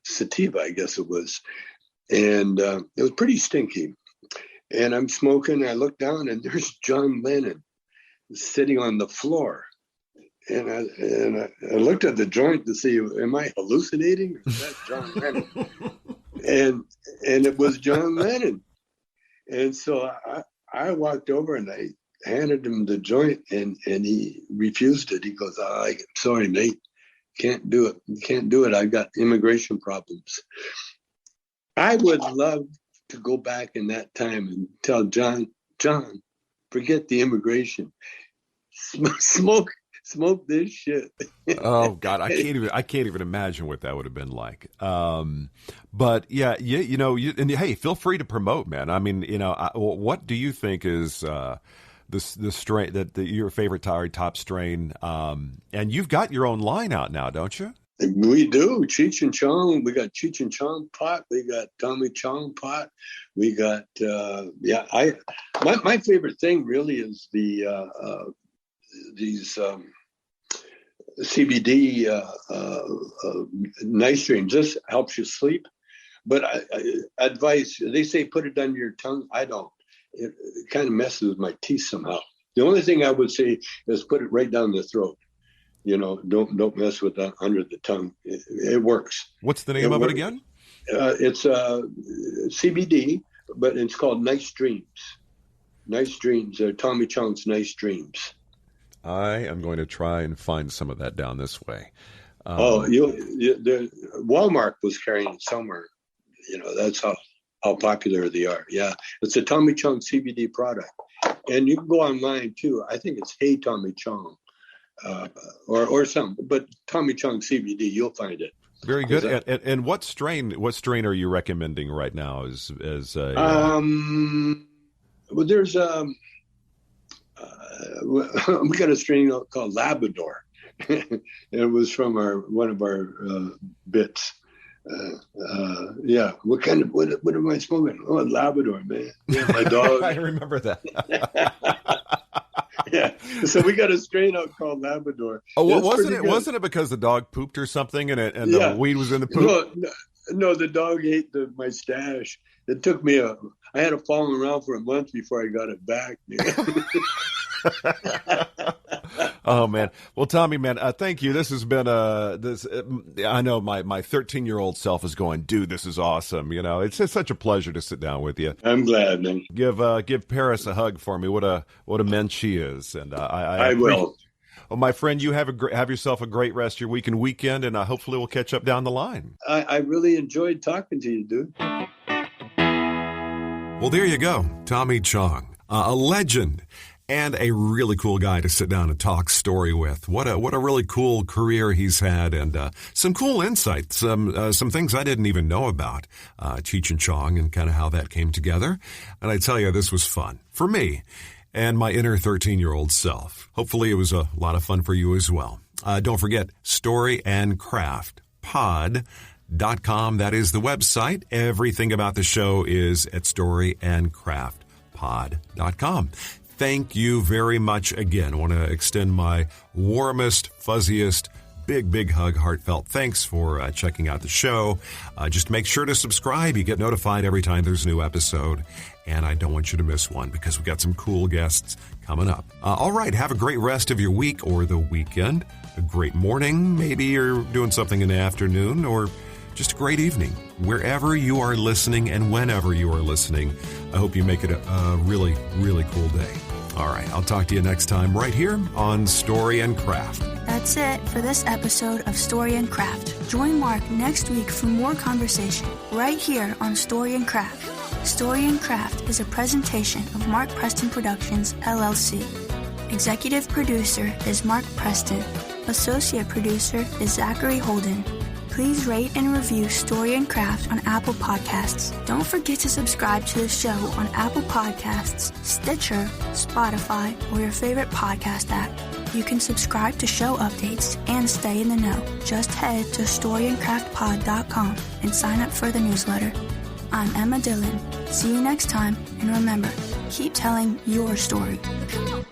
sativa, I guess it was, and it was pretty stinky. And I'm smoking. I look down, and there's John Lennon sitting on the floor. And I looked at the joint to see, am I hallucinating? Or is that John Lennon? and it was John Lennon. And so I walked over and I handed him the joint, and he refused it. He goes, I'm sorry, mate. Can't do it. Can't do it. I've got immigration problems. I would love to go back in that time and tell John, forget the immigration. Smoke this shit. Oh God, I can't even imagine what that would have been like. But yeah, you know, and hey, feel free to promote, man. I mean, you know, what do you think is the strain that your favorite top strain? And you've got your own line out now, don't you? We do. Cheech and Chong. We got Cheech and Chong pot. We got Tommy Chong pot. We got my favorite thing really is these CBD night streams. This helps you sleep. But advice, they say put it under your tongue. I don't. It kind of messes with my teeth somehow. The only thing I would say is put it right down the throat. You know, don't mess with that under the tongue. It works. What's the name of it again? It's CBD, but it's called Nice Dreams. Nice Dreams. Tommy Chong's Nice Dreams. I am going to try and find some of that down this way. Walmart was carrying it somewhere. You know, that's how popular they are. Yeah, it's a Tommy Chong CBD product, and you can go online too. I think it's Hey Tommy Chong. Or something, but Tommy Chong CBD, you'll find it. Very good. And what strain are you recommending right now? Well, there's we got a strain called Labrador. It was from one of our bits. What am I smoking? Oh, Labrador, man. Yeah, my dog. I remember that. Yeah, so we got a strain out called Labrador. Oh, wasn't it because the dog pooped or something, and the weed was in the poop? No, the dog ate my stash. It took me I had to follow around for a month before I got it back. Oh man, well, Tommy, man, thank you. This has been I know my 13-year-old self is going, dude, this is awesome. You know, it's just such a pleasure to sit down with you. I'm glad, man. Give Paris a hug for me. What a mensch she is, and I will. Well, my friend, you have yourself a great rest of your week and weekend, and hopefully we'll catch up down the line. I really enjoyed talking to you, dude. Well, there you go, Tommy Chong, a legend. And a really cool guy to sit down and talk story with. What a really cool career he's had, and some cool insights, some things I didn't even know about Cheech and Chong and kind of how that came together. And I tell you, this was fun for me and my inner 13-year-old self. Hopefully it was a lot of fun for you as well. Don't forget, storyandcraftpod.com. That is the website. Everything about the show is at storyandcraftpod.com. Thank you very much again. I want to extend my warmest, fuzziest, big hug, heartfelt thanks for checking out the show. Just make sure to subscribe. You get notified every time there's a new episode. And I don't want you to miss one because we got some cool guests coming up. All right, have a great rest of your week or the weekend. A great morning. Maybe you're doing something in the afternoon, or just a great evening. Wherever you are listening and whenever you are listening, I hope you make it a really, really cool day. All right, I'll talk to you next time right here on Story and Craft. That's it for this episode of Story and Craft. Join Mark next week for more conversation right here on Story and Craft. Story and Craft is a presentation of Mark Preston Productions, LLC. Executive producer is Mark Preston. Associate producer is Zachary Holden. Please rate and review Story and Craft on Apple Podcasts. Don't forget to subscribe to the show on Apple Podcasts, Stitcher, Spotify, or your favorite podcast app. You can subscribe to show updates and stay in the know. Just head to storyandcraftpod.com and sign up for the newsletter. I'm Emma Dillon. See you next time, and remember, keep telling your story. Come on.